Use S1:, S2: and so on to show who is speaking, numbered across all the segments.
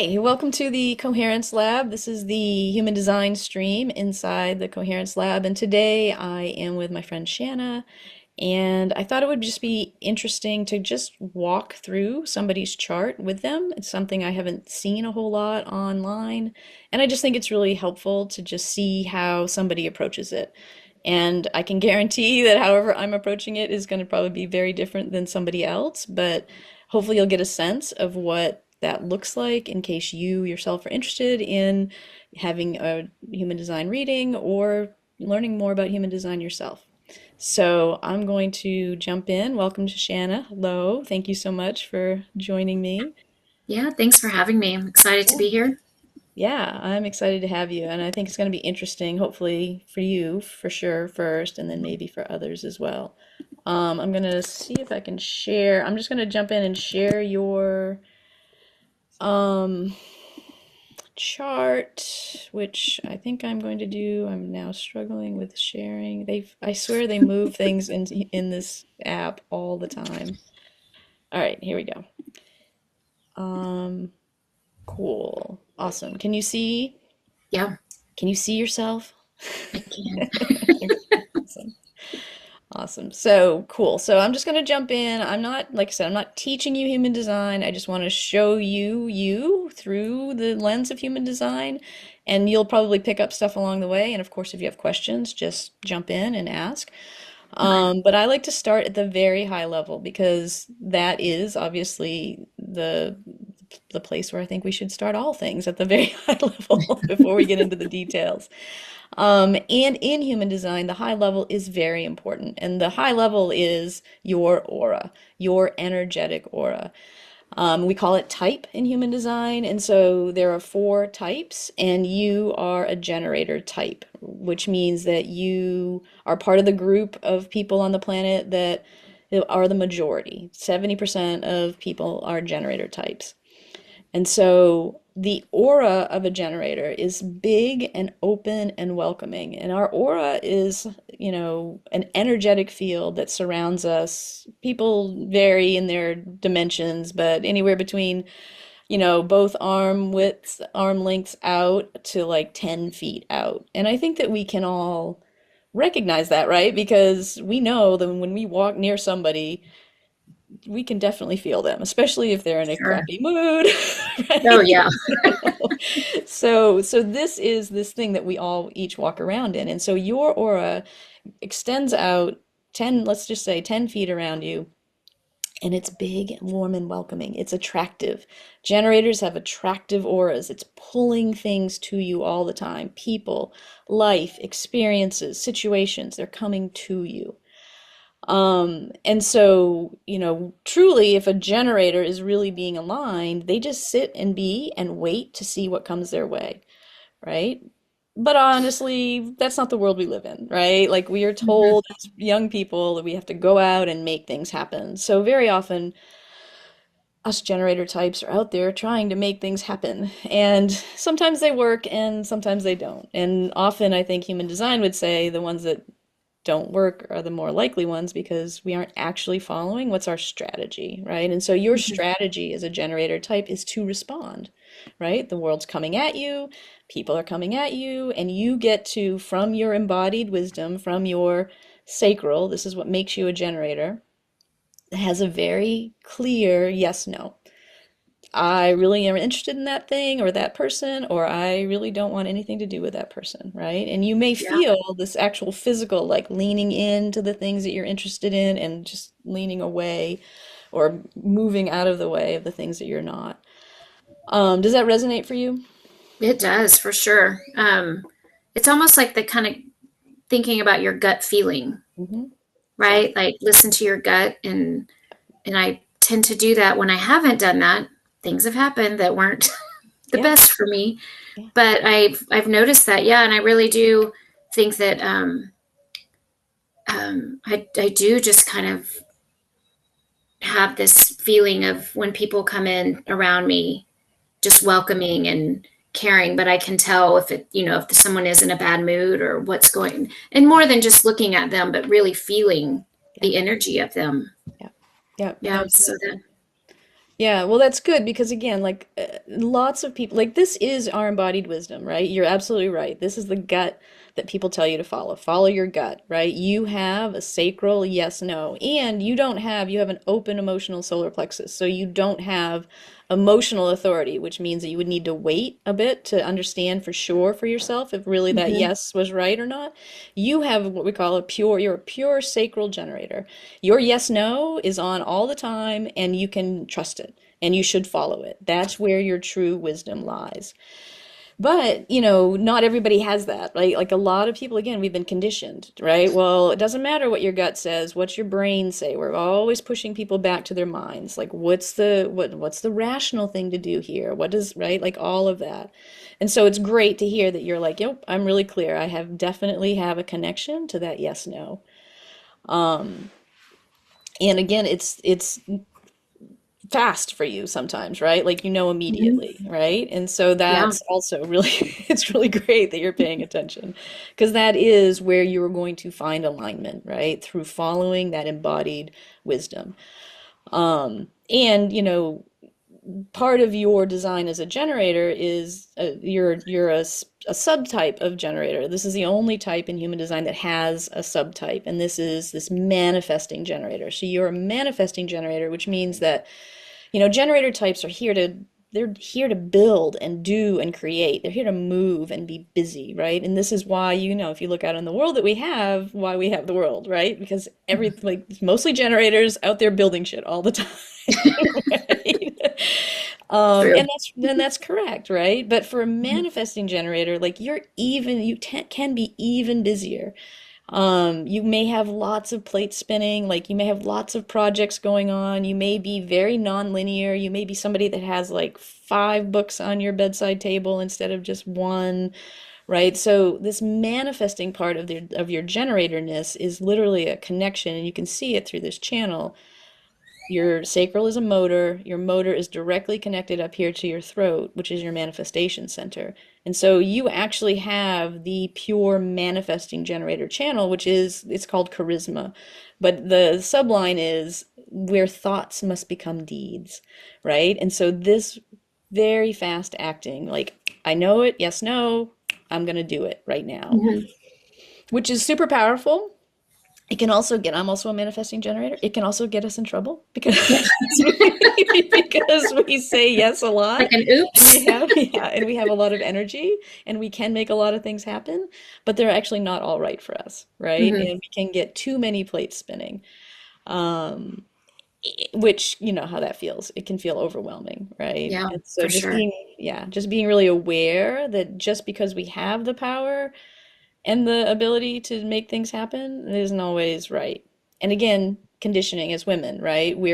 S1: Hi, welcome to the Coherence Lab. This is the human design stream inside the Coherence Lab, and today I am with my friend Shanna, and I thought it would just be interesting to just walk through somebody's chart with them. It's something I haven't seen a whole lot online, and I just think it's really helpful to just see how somebody approaches it. And I can guarantee that however I'm approaching it is going to probably be very different than somebody else, but hopefully you'll get a sense of what that looks like in case you yourself are interested in having a human design reading or learning more about human design yourself. So I'm going to jump in. Welcome to Shanna. Hello. Thank you so much for joining me.
S2: Yeah, thanks for having me. I'm excited to
S1: Yeah.
S2: be here.
S1: Yeah, I'm excited to have you, and I think it's going to be interesting, hopefully for you for sure first, and then maybe for others as well. I'm going to see if I can share. I'm just going to jump in and share your um, chart, which I think I'm going to do. I'm now struggling with sharing. I swear they move things in this app all the time. All right, here we go. Um, cool. Awesome.
S2: Yeah,
S1: Can you see yourself?
S2: I can.
S1: Awesome. Awesome. So cool. So I'm just going to jump in. I'm not, like I said, I'm not teaching you human design. I just want to show you through the lens of human design. And you'll probably pick up stuff along the way. And of course, if you have questions, just jump in and ask.
S2: Okay.
S1: But I like to start at the very high level because that is obviously the place where I think we should start all things at the very high level before we get into the details. And in human design, the high level is very important. And the high level is your aura, your energetic aura. We call it type in human design. And so there are four types, and you are a generator type, which means that you are part of the group of people on the planet that are the majority. 70% of people are generator types. And so the aura of a generator is big and open and welcoming. And our aura is, an energetic field that surrounds us. People vary in their dimensions, but anywhere between, both arm lengths out to like 10 feet out. And I think that we can all recognize that, right? Because we know that when we walk near somebody, we can definitely feel them, especially if they're in a
S2: Sure.
S1: crappy mood,
S2: Oh,
S1: right?
S2: yeah.
S1: So this is this thing that we all each walk around in. And so your aura extends out 10, let's just say 10 feet around you, and it's big, warm, and welcoming. It's attractive. Generators have attractive auras. It's pulling things to you all the time. People, life, experiences, situations, they're coming to you. And so, truly, if a generator is really being aligned, they just sit and be and wait to see what comes their way, right? But honestly, that's not the world we live in, right? Like we are
S2: Mhm.
S1: told as young people that we have to go out and make things happen. So very often, us generator types are out there trying to make things happen. And sometimes they work and sometimes they don't. And often, I think human design would say the ones that don't work are the more likely ones because we aren't actually following what's our strategy, right? And so your
S2: Mhm.
S1: strategy as a generator type is to respond, right? The world's coming at you, people are coming at you, and you get to, from your embodied wisdom, from your sacral, this is what makes you a generator, it has a very clear yes, no. I really am interested in that thing or that person, or I really don't want anything to do with that person, right? And you may
S2: Yeah.
S1: feel this actual physical, like leaning into the things that you're interested in and just leaning away or moving out of the way of the things that you're not. Does that resonate for you?
S2: It does for sure. It's almost like the kind of thinking about your gut feeling,
S1: Hmm.
S2: right?
S1: Exactly.
S2: Like listen to your gut and I tend to do that when I haven't done that. Things have happened that weren't the
S1: Yeah.
S2: best for me,
S1: Yeah.
S2: but I've noticed that. Yeah, and I really do think that I do just kind of have this feeling of when people come in around me, just welcoming and caring, but I can tell if if someone is in a bad mood or what's going, and more than just looking at them, but really feeling
S1: Yeah.
S2: the energy of them.
S1: Yeah. Yeah.
S2: Yeah. So
S1: Absolutely.
S2: that,
S1: Yeah, well, that's good because again, like lots of people, like this is our embodied wisdom, right? You're absolutely right. This is the gut that people tell you to follow. Follow your gut, right? You have a sacral yes, no, and you have an open emotional solar plexus. So you don't have emotional authority, which means that you would need to wait a bit to understand for sure for yourself if really that
S2: Hmm.
S1: yes was right or not. You have what we call you're a pure sacral generator. Your yes no is on all the time and you can trust it and you should follow it. That's where your true wisdom lies. But, not everybody has that, right? Like a lot of people, again, we've been conditioned, right? Well, it doesn't matter what your gut says, what's your brain say. We're always pushing people back to their minds. Like what's the rational thing to do here? What does, right? Like all of that. And so it's great to hear that you're like, yep, I'm really clear. I have definitely have a connection to that yes no. And again, it's fast for you sometimes, right? Like
S2: Hmm.
S1: immediately, right? And so
S2: Yeah.
S1: that's also really it's really great that you're paying attention because that is where you're going to find alignment, right? Through following that embodied wisdom. And part of your design as a generator is you're a subtype of generator. This is the only type in human design that has a subtype, and this is this manifesting generator. So you're a manifesting generator, which means that generator types are they're here to build and do and create. They're here to move and be busy, right? And this is why, if you look out in the world that we have, why we have the world, right? Because like mostly generators out there building shit all the time. Right?
S2: True.
S1: And that's correct, right? But for a manifesting generator, like can be even busier. You may have lots of plates spinning, like you may have lots of projects going on. You may be very non-linear. You may be somebody that has like 5 books on your bedside table instead of just one, right? So this manifesting part of your generatorness is literally a connection, and you can see it through this channel. Your sacral is a motor. Your motor is directly connected up here to your throat, which is your manifestation center. And so you actually have the pure manifesting generator channel, it's called charisma. But the subline is where thoughts must become deeds, right? And so this very fast acting, like, I know it, yes, no, I'm going to do it right now,
S2: Hmm.
S1: which is super powerful. I'm also a manifesting generator. It can also get us in trouble because
S2: Yeah.
S1: because we say yes a
S2: Like
S1: lot
S2: an
S1: and
S2: oops.
S1: we have a lot of energy and we can make a lot of things happen, but they're actually not all right for us, right?
S2: Hmm.
S1: And we can get too many plates spinning. Um, which you know how that feels. It can feel overwhelming, right?
S2: Yeah,
S1: And so
S2: for sure.
S1: just being really aware that just because we have the power and the ability to make things happen isn't always right. And again, conditioning as women, right? We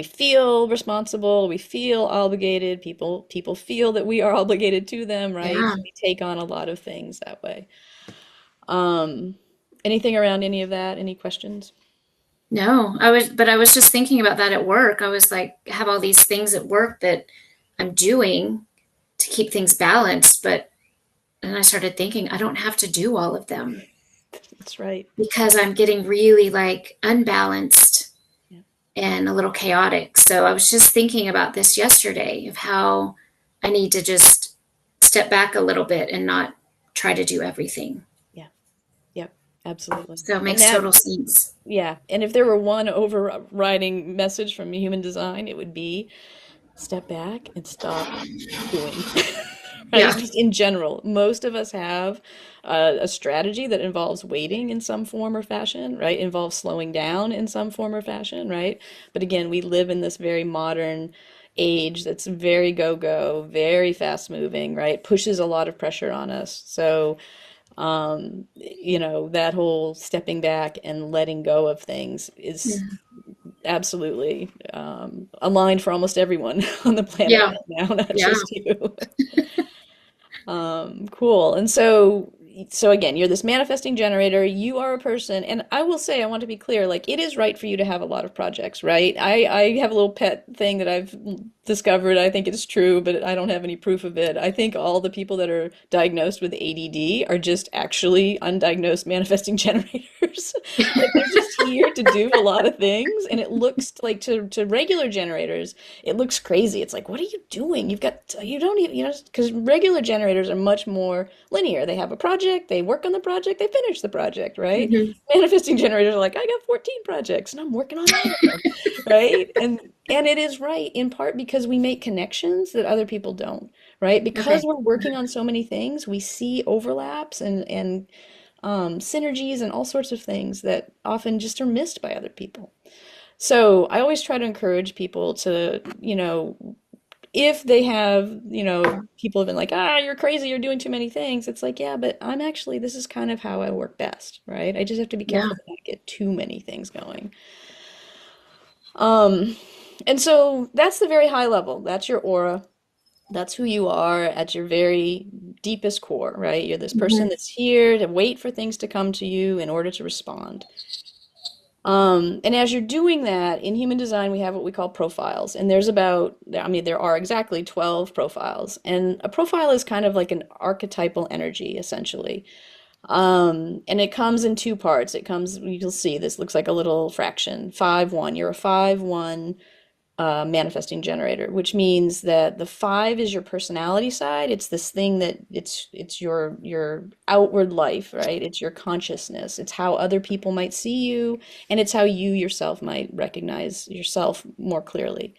S1: feel responsible, we feel obligated. People feel that we are obligated to them, right?
S2: Yeah.
S1: So we take on a lot of things that way. Um, Anything around any of that? Any questions?
S2: No, but I was just thinking about that at work. I was like, I have all these things at work that I'm doing to keep things balanced, but then I started thinking I don't have to do all of them
S1: That's right.
S2: because I'm getting really like unbalanced
S1: Yeah.
S2: and a little chaotic. So I was just thinking about this yesterday of how I need to just step back a little bit and not try to do everything.
S1: Yeah. Yep. Absolutely.
S2: So it
S1: And
S2: makes
S1: that
S2: total sense.
S1: Yeah, and if there were one overriding message from human design, it would be step back and stop doing.
S2: Yeah.
S1: Right? Just in general, most of us have a strategy that involves waiting in some form or fashion, right? Involves slowing down in some form or fashion, right? But again, we live in this very modern age that's very go-go, very fast moving, right? Pushes a lot of pressure on us. So that whole stepping back and letting go of things is
S2: Yeah.
S1: absolutely aligned for almost everyone on the planet
S2: Yeah.
S1: right now, not
S2: Yeah.
S1: just you. Cool. And so again, you're this manifesting generator. You are a person, and I will say, I want to be clear, like it is right for you to have a lot of projects, right? I have a little pet thing that I've discovered, I think it's true, but I don't have any proof of it. I think all the people that are diagnosed with ADD are just actually undiagnosed manifesting generators. Like they're just here to do a lot of things, and it looks like to regular generators, it looks crazy. It's like, what are you doing? You don't even, because regular generators are much more linear. They have a project, they work on the project, they finish the project, right?
S2: Hmm.
S1: Manifesting generators are like, I got 14 projects and I'm working on all of them, right? And it is right in part because we make connections that other people don't, right? Because
S2: Okay.
S1: we're working on so many things, we see overlaps and synergies and all sorts of things that often just are missed by other people. So I always try to encourage people to, if they have, people have been like, you're crazy, you're doing too many things. It's like, yeah, but this is kind of how I work best, right? I just have to be
S2: Yeah.
S1: careful to not get too many things going. Um, and so that's the very high level. That's your aura. That's who you are at your very deepest core, right? You're this person
S2: Hmm.
S1: that's here to wait for things to come to you in order to respond. And as you're doing that, in human design, we have what we call profiles. And there are exactly 12 profiles. And a profile is kind of like an archetypal energy, essentially. And it comes in two parts. You'll see, this looks like a little fraction, 5-1. You're a 5-1 manifesting generator, which means that the 5 is your personality side. It's this thing that it's your outward life, right? It's your consciousness. It's how other people might see you, and it's how you yourself might recognize yourself more clearly.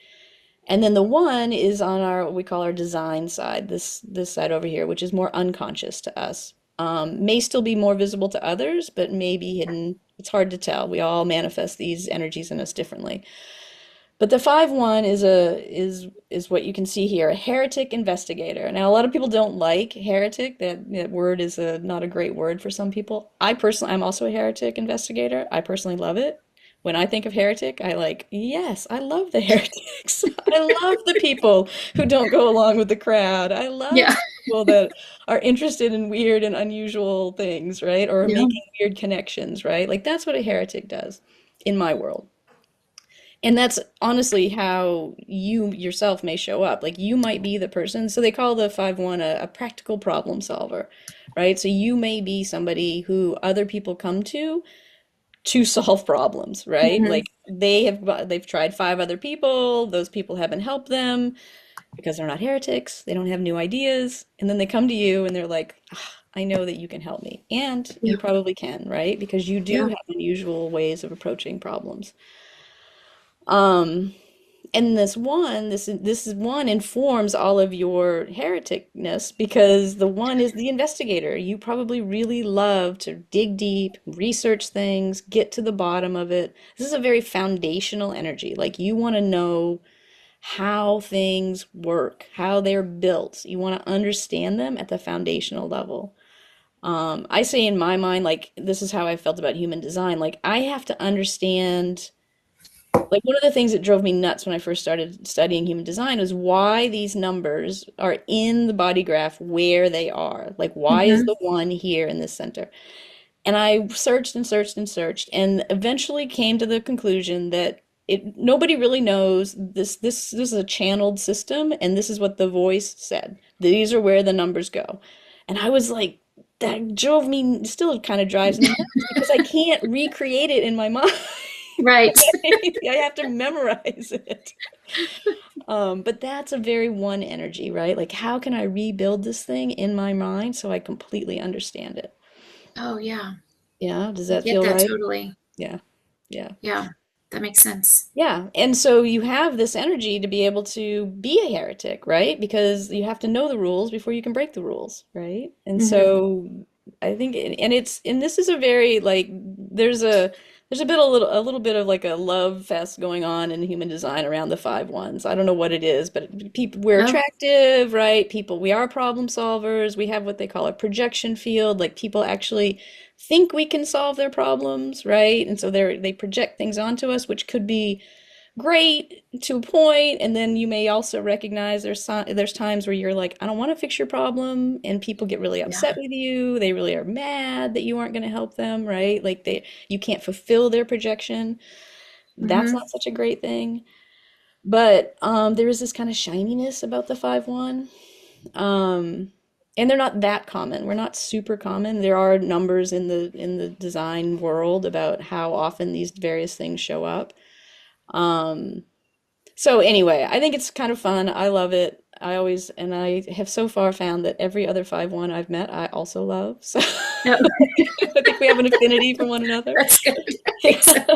S1: And then the 1 is on our what we call our design side, this side over here, which is more unconscious to us. May still be more visible to others, but may be hidden. It's hard to tell. We all manifest these energies in us differently. But the 5-1 is what you can see here, a heretic investigator. Now, a lot of people don't like heretic. That word is not a great word for some people. I'm also a heretic investigator. I personally love it. When I think of heretic, yes, I love the heretics. I love the people who don't go along with the crowd. I love
S2: Yeah.
S1: the people that are interested in weird and unusual things, right? Or
S2: Yeah.
S1: making weird connections, right? Like that's what a heretic does in my world. And that's honestly how you yourself may show up. Like you might be the person, so they call the 5-1 a practical problem solver, right? So you may be somebody who other people come to solve problems, right?
S2: Hmm.
S1: Like they've tried 5 other people, those people haven't helped them because they're not heretics, they don't have new ideas, and then they come to you and they're like, I know that you can help me. And
S2: Yeah.
S1: you probably can, right? Because you do
S2: Yeah.
S1: have unusual ways of approaching problems. Um, and this is one informs all of your hereticness because the 1 is the investigator. You probably really love to dig deep, research things, get to the bottom of it. This is a very foundational energy. Like you want to know how things work, how they're built. You want to understand them at the foundational level. I say in my mind, like this is how I felt about human design. Like I have to understand, like one of the things that drove me nuts when I first started studying human design was why these numbers are in the body graph where they are. Like why is
S2: Hmm.
S1: the 1 here in this center? And I searched and searched and searched and eventually came to the conclusion that nobody really knows this is a channeled system and this is what the voice said. These are where the numbers go. And I was like, that drove me, still kind of drives me nuts because I can't recreate it in my mind.
S2: Right.
S1: I have to memorize it. But that's a very 1 energy, right? Like, how can I rebuild this thing in my mind so I completely understand it?
S2: Oh, yeah.
S1: Yeah, does
S2: I
S1: that
S2: get
S1: feel
S2: that
S1: right?
S2: totally.
S1: Yeah, yeah.
S2: Yeah. That makes sense.
S1: Yeah, and so you have this energy to be able to be a heretic, right? Because you have to know the rules before you can break the rules, right? And
S2: Hmm.
S1: so I think, and this is a very like there's a little bit of like a love fest going on in human design around the 5-1s. I don't know what it is, but people we're
S2: Oh,
S1: attractive, right? People we are problem solvers. We have what they call a projection field, like people actually think we can solve their problems, right? And so they project things onto us, which could be great to a point, and then you may also recognize there's times where you're like, I don't want to fix your problem, and people get really
S2: yeah.
S1: upset with you. They really are mad that you aren't going to help them, right? You can't fulfill their projection. That's
S2: Hmm.
S1: not such a great thing. But there is this kind of shininess about the 5-1. Um, and they're not that common. We're not super common. There are numbers in the design world about how often these various things show up. Um, so anyway, I think it's kind of fun. I love it. And I have so far found that every other 5-1 I've met, I also love. So
S2: No,
S1: I think we have an affinity for one another.
S2: that's good. I think so.
S1: Yeah.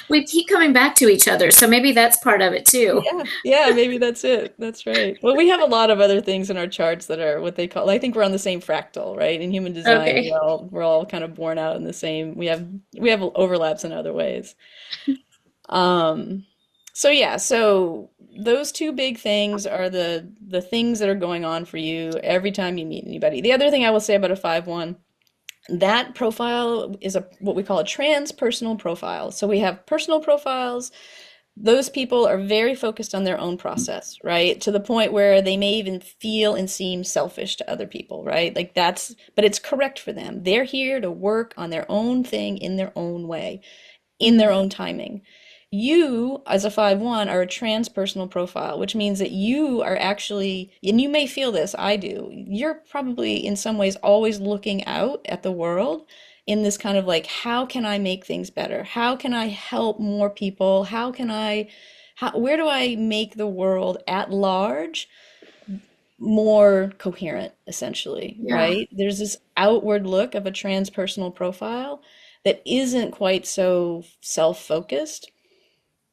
S2: We keep coming back to each other, so maybe that's part of it too.
S1: Yeah, yeah, maybe that's it. That's right. Well, we have a lot of other things in our charts that are what they call, I think we're on the same fractal, right? In human design,
S2: Okay.
S1: we're all kind of born out in the same, we have overlaps in other ways. Um, so yeah, so those two big things are the things that are going on for you every time you meet anybody. The other thing I will say about a 5-1, that profile is a what we call a transpersonal profile. So we have personal profiles. Those people are very focused on their own process, right? To the point where they may even feel and seem selfish to other people, right? Like but it's correct for them. They're here to work on their own thing in their own way, in their
S2: Mm,
S1: own timing. You, as a 5-1, are a transpersonal profile, which means that you are actually, and you may feel this, I do, you're probably in some ways always looking out at the world in this kind of like, how can I make things better? How can I help more people? Where do I make the world at large more coherent, essentially,
S2: yeah.
S1: right? There's this outward look of a transpersonal profile that isn't quite so self-focused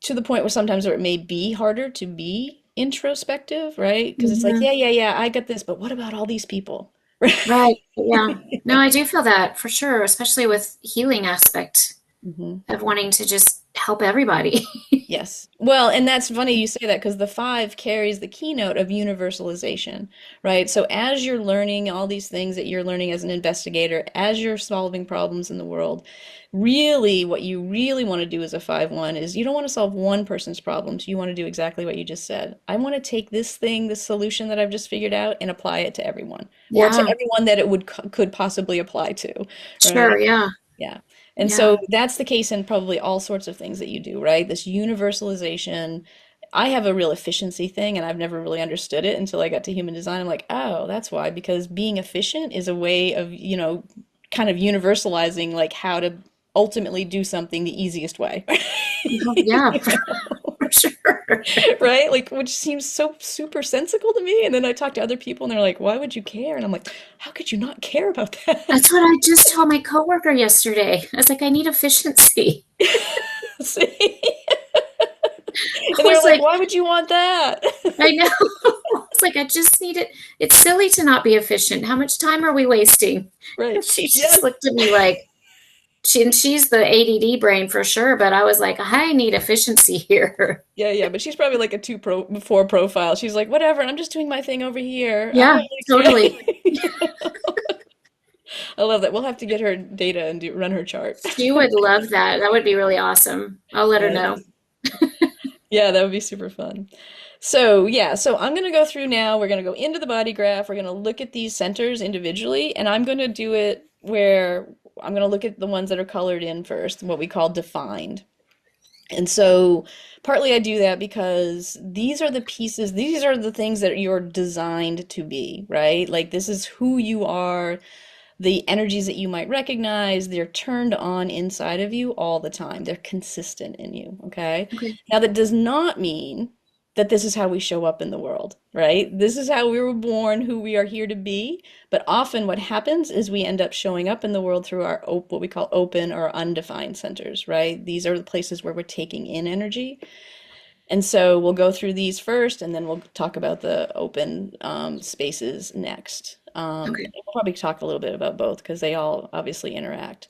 S1: to the point where sometimes it may be harder to be introspective, right? Because it's like,
S2: Hmm.
S1: yeah, I get this, but what about all these people? Right?
S2: Right. Yeah. No, I do feel that for sure, especially with healing aspect
S1: Mhm.
S2: of wanting to just help everybody.
S1: Yes. Well, and that's funny you say that because the 5 carries the keynote of universalization, right? So as you're learning all these things that you're learning as an investigator, as you're solving problems in the world, really what you really want to do as a 5-1 is you don't want to solve one person's problems. You want to do exactly what you just said. I want to take this thing, this solution that I've just figured out and apply it to everyone or to
S2: Yeah.
S1: everyone that it would could possibly apply to, right?
S2: Sure. Yeah.
S1: Yeah. And
S2: Yeah.
S1: so that's the case in probably all sorts of things that you do, right? This universalization. I have a real efficiency thing, and I've never really understood it until I got to human design. I'm like, oh, that's why, because being efficient is a way of, kind of universalizing like how to ultimately do something the easiest way.
S2: Yeah.
S1: You know?
S2: For sure.
S1: Right? Like, which seems so super sensical to me. And then I talk to other people and they're like, why would you care? And I'm like, how could you not care about that?
S2: That's what I just told my coworker yesterday. I was like, I need efficiency.
S1: See?
S2: I
S1: And they're
S2: was
S1: like,
S2: like,
S1: why would you want that?
S2: I know. It's like I just need it. It's silly to not be efficient. How much time are we wasting? And
S1: Right.
S2: she just
S1: Yes.
S2: looked at me like she's the ADD brain for sure, but I was like, I need efficiency here.
S1: Yeah, yeah. But she's probably like a 4 profile. She's like, whatever, I'm just doing my thing over here. I
S2: Yeah,
S1: don't really
S2: totally.
S1: care. I love that. We'll have to get her data and run her chart.
S2: She would love that. That would be really awesome. I'll let her know.
S1: Yes. Yeah, that would be super fun. So, yeah, so I'm going to go through now. We're going to go into the body graph. We're going to look at these centers individually, and I'm going to do it where I'm going to look at the ones that are colored in first, what we call defined. And so, partly I do that because these are the pieces, these are the things that you're designed to be, right? Like, this is who you are, the energies that you might recognize, they're turned on inside of you all the time. They're consistent in you, okay?
S2: Okay.
S1: Now, that does not mean that this is how we show up in the world, right? This is how we were born, who we are here to be. But often what happens is we end up showing up in the world through our what we call open or undefined centers, right? These are the places where we're taking in energy. And so we'll go through these first, and then we'll talk about the open spaces next.
S2: Okay.
S1: We'll probably talk a little bit about both because they all obviously interact.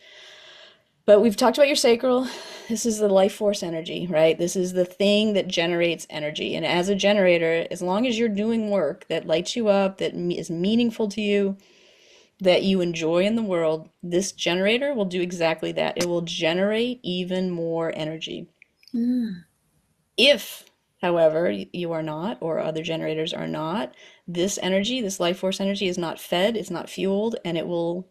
S1: But we've talked about your sacral. This is the life force energy, right? This is the thing that generates energy. And as a generator, as long as you're doing work that lights you up, that is meaningful to you, that you enjoy in the world, this generator will do exactly that. It will generate even more energy.
S2: Mm,
S1: If, however, you are not, or other generators are not, this energy, this life force energy is not fed, it's not fueled, and it will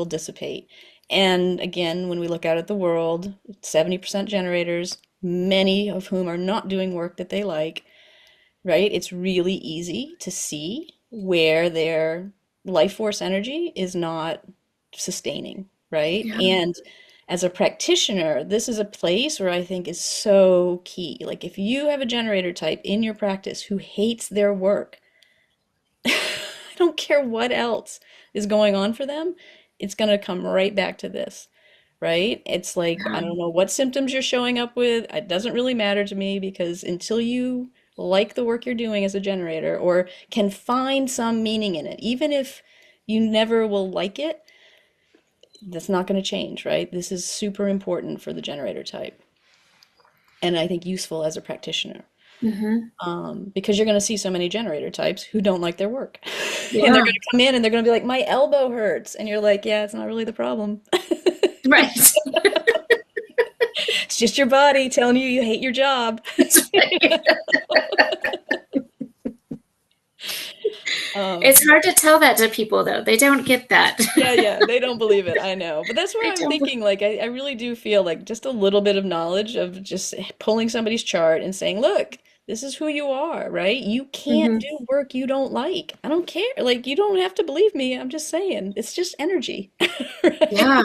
S1: dissipate. And again, when we look out at the world, 70% generators, many of whom are not doing work that they like, right? It's really easy to see where their life force energy is not sustaining, right?
S2: Yeah.
S1: And as a practitioner, this is a place where I think is so key. Like if you have a generator type in your practice who hates their work, I don't care what else is going on for them, it's going to come right back to this, right? It's like, I
S2: Yeah.
S1: don't know what symptoms you're showing up with. It doesn't really matter to me because until you like the work you're doing as a generator or can find some meaning in it, even if you never will like it, that's not going to change, right? This is super important for the generator type. And I think useful as a practitioner.
S2: Hmm.
S1: Because you're going to see so many generator types who don't like their work. And they're
S2: Yeah.
S1: going to come in and they're going to be like, my elbow hurts. And you're like, yeah, it's not really the problem.
S2: Right.
S1: It's just your body telling you you hate your job.
S2: That's right. It's
S1: Um,
S2: hard to tell that to people, though. They don't get that.
S1: yeah, yeah, they don't believe it. I know. But that's
S2: They
S1: where I'm
S2: don't.
S1: thinking, like, I really do feel like just a little bit of knowledge of just pulling somebody's chart and saying, look, this is who you are, right? You can't
S2: Hmm.
S1: do work you don't like. I don't care. Like, you don't have to believe me. I'm just saying, it's just energy,
S2: Yeah.
S1: right?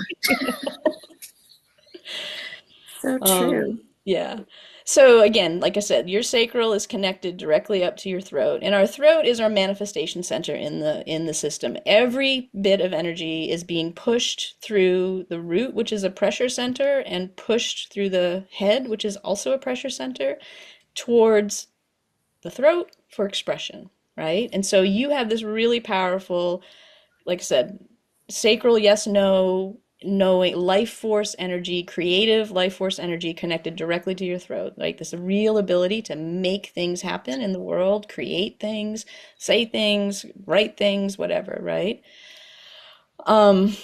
S2: So true.
S1: Yeah. So again, like I said, your sacral is connected directly up to your throat, and our throat is our manifestation center in the system. Every bit of energy is being pushed through the root, which is a pressure center, and pushed through the head, which is also a pressure center, towards the throat for expression, right? And so you have this really powerful, like I said, sacral, yes, no, knowing life force energy, creative life force energy connected directly to your throat. Like this real ability to make things happen in the world, create things, say things, write things, whatever, right? Um,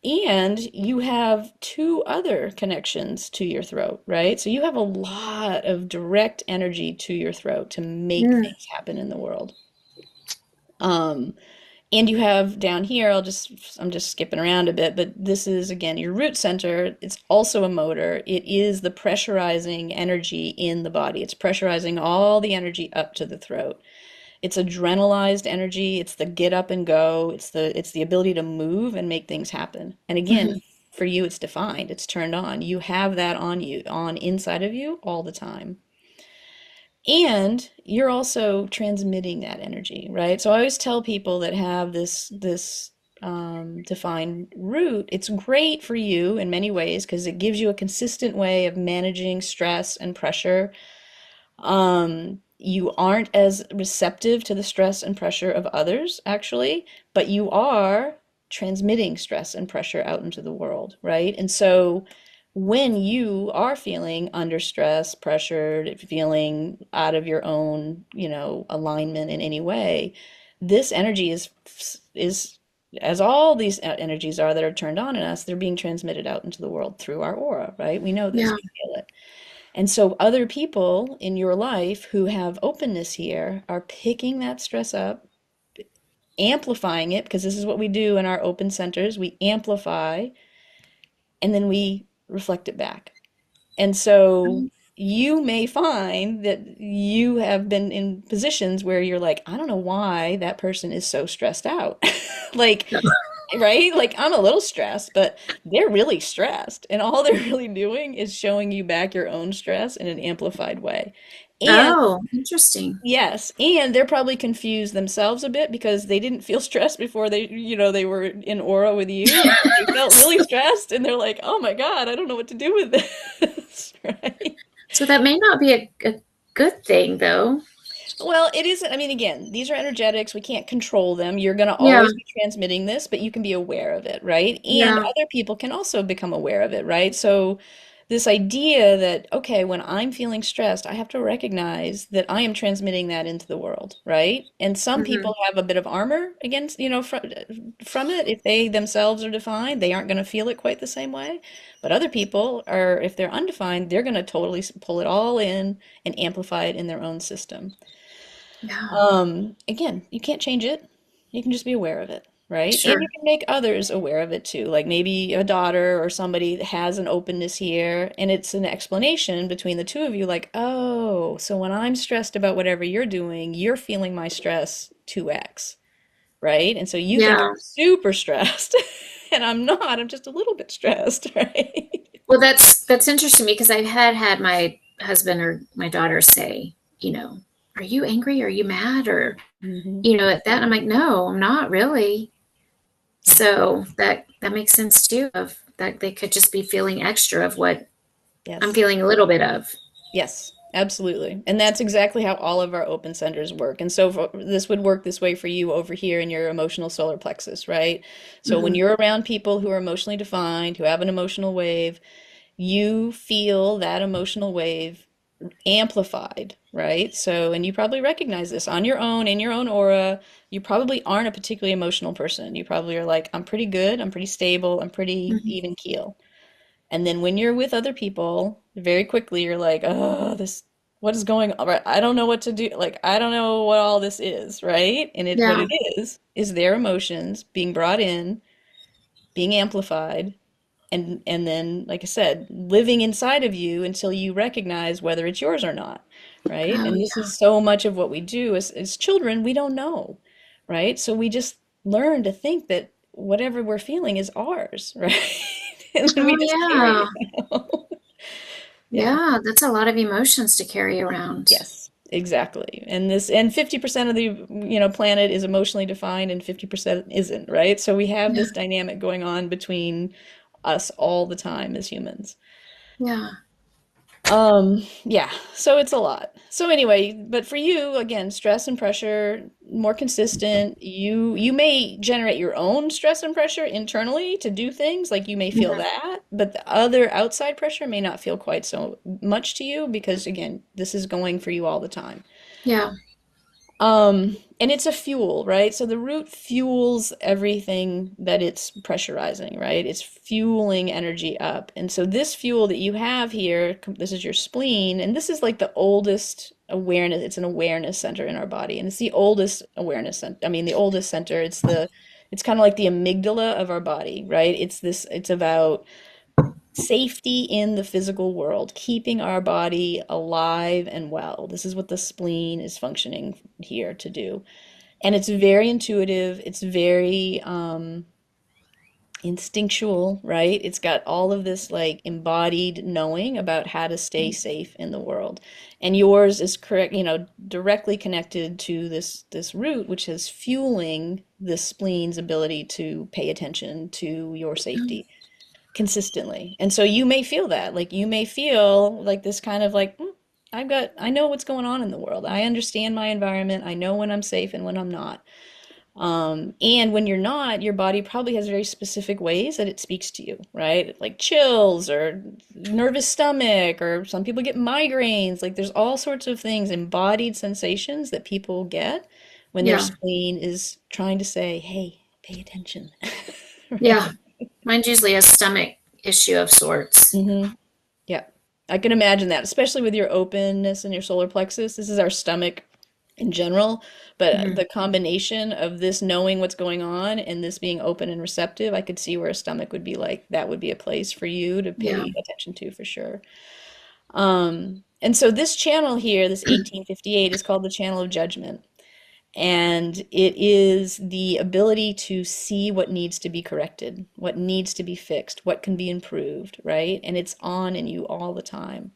S1: and you have two other connections to your throat, right? So you have a lot of direct energy to your throat to make
S2: Mm.
S1: things happen in the world. Um, And you have down here, I'm just skipping around a bit, but this is again your root center. It's also a motor. It is the pressurizing energy in the body. It's pressurizing all the energy up to the throat. It's adrenalized energy. It's the get up and go. It's the ability to move and make things happen. And again,
S2: Hmm.
S1: for you, it's defined. It's turned on. You have that on you, on inside of you all the time. And you're also transmitting that energy, right? So I always tell people that have this defined root, it's great for you in many ways because it gives you a consistent way of managing stress and pressure. You aren't as receptive to the stress and pressure of others, actually, but you are transmitting stress and pressure out into the world, right? And so when you are feeling under stress, pressured, feeling out of your own, alignment in any way, this energy is as all these energies are that are turned on in us, they're being transmitted out into the world through our aura, right? We know this,
S2: Yeah.
S1: we feel it. And so other people in your life who have openness here are picking that stress up, amplifying it, because this is what we do in our open centers. We amplify and then we reflect it back. And so you may find that you have been in positions where you're like, I don't know why that person is so stressed out. Like, right? Like, I'm a little stressed, but they're really stressed. And all they're really doing is showing you back your own stress in an amplified way. And
S2: Oh, interesting.
S1: yes, and they're probably confused themselves a bit because they didn't feel stressed before they were in aura with you. And they felt really stressed and they're like, oh my God, I don't know what to do with this, right?
S2: So that may not be a good thing, though.
S1: Well, it isn't. I mean, again, these are energetics. We can't control them. You're going to
S2: Yeah.
S1: always be transmitting this, but you can be aware of it, right? And
S2: Yeah.
S1: other people can also become aware of it, right? So, this idea that, okay, when I'm feeling stressed, I have to recognize that I am transmitting that into the world, right? And some
S2: Hmm.
S1: people have a bit of armor against, from it. If they themselves are defined, they aren't going to feel it quite the same way. But other people are, if they're undefined, they're going to totally pull it all in and amplify it in their own system.
S2: Yeah.
S1: Again, you can't change it. You can just be aware of it. right? And you
S2: Sure.
S1: can make others aware of it too. Like maybe a daughter or somebody that has an openness here, and it's an explanation between the two of you, like, oh, so when I'm stressed about whatever you're doing, you're feeling my stress 2x, right? And so you think I'm
S2: Yeah.
S1: super stressed, and I'm not, I'm just a little bit stressed, right?
S2: Well, that's interesting because I had my husband or my daughter say, are you angry? Are you mad? Or,
S1: Hmm.
S2: at that, I'm like, no, I'm not really.
S1: Yeah.
S2: So that makes sense too, of that they could just be feeling extra of what I'm
S1: Yes.
S2: feeling a little bit of.
S1: Yes, absolutely. And that's exactly how all of our open centers work. And so this would work this way for you over here in your emotional solar plexus, right? So when
S2: Hmm.
S1: you're around people who are emotionally defined, who have an emotional wave, you feel that emotional wave amplified, right? So, and you probably recognize this on your own, in your own aura. You probably aren't a particularly emotional person. You probably are like, I'm pretty good, I'm pretty stable, I'm pretty
S2: Hmm.
S1: even keel. And then when you're with other people, very quickly you're like, oh, this, what is going on? Right? I don't know what to do. Like, I don't know what all this is, right? And what
S2: Yeah.
S1: it is their emotions being brought in, being amplified, and then, like I said, living inside of you until you recognize whether it's yours or not, right?
S2: Oh,
S1: And this
S2: yeah.
S1: is so much of what we do as children, we don't know, right? So we just learn to think that whatever we're feeling is ours, right? And then we
S2: Oh,
S1: just carry
S2: yeah.
S1: it out. Yeah.
S2: Yeah. That's a lot of emotions to carry around.
S1: Yes, exactly. And 50% of the, planet is emotionally defined and 50% isn't, right? So we have
S2: Yeah.
S1: this dynamic going on between us all the time as humans.
S2: Yeah.
S1: Yeah, so it's a lot. So anyway, but for you, again, stress and pressure, more consistent. You may generate your own stress and pressure internally to do things, like you may feel
S2: Mhm.
S1: that, but the other outside pressure may not feel quite so much to you because again, this is going for you all the time.
S2: Yeah.
S1: And it's a fuel, right? So the root fuels everything that it's pressurizing, right? It's fueling energy up. And so this fuel that you have here, this is your spleen, and this is like the oldest awareness. It's an awareness center in our body, and it's the oldest awareness center. I mean, the oldest center. It's kind of like the amygdala of our body, right? It's about safety in the physical world, keeping our body alive and well. This is what the spleen is functioning here to do. And it's very intuitive, it's very instinctual, right? It's got all of this like embodied knowing about how to stay safe in the world. And yours is correct, directly connected to this root, which is fueling the spleen's ability to pay attention to your
S2: Mm.
S1: safety consistently. And so you may feel that, like you may feel like this kind of like, I know what's going on in the world. I understand my environment. I know when I'm safe and when I'm not. And when you're not, your body probably has very specific ways that it speaks to you, right? Like chills or nervous stomach, or some people get migraines. Like there's all sorts of things, embodied sensations that people get when their
S2: Yeah.
S1: spleen is trying to say, hey, pay attention.
S2: Yeah.
S1: Right?
S2: Mine's usually a stomach issue of sorts.
S1: Hmm. Yeah, I can imagine that, especially with your openness and your solar plexus. This is our stomach in general, but
S2: Hmm.
S1: the combination of this knowing what's going on and this being open and receptive, I could see where a stomach would be like, that would be a place for you to
S2: Yeah.
S1: pay attention to for sure. And so this channel here, this 1858, is called the channel of judgment. And it is the ability to see what needs to be corrected, what needs to be fixed, what can be improved, right? And it's on in you all the time.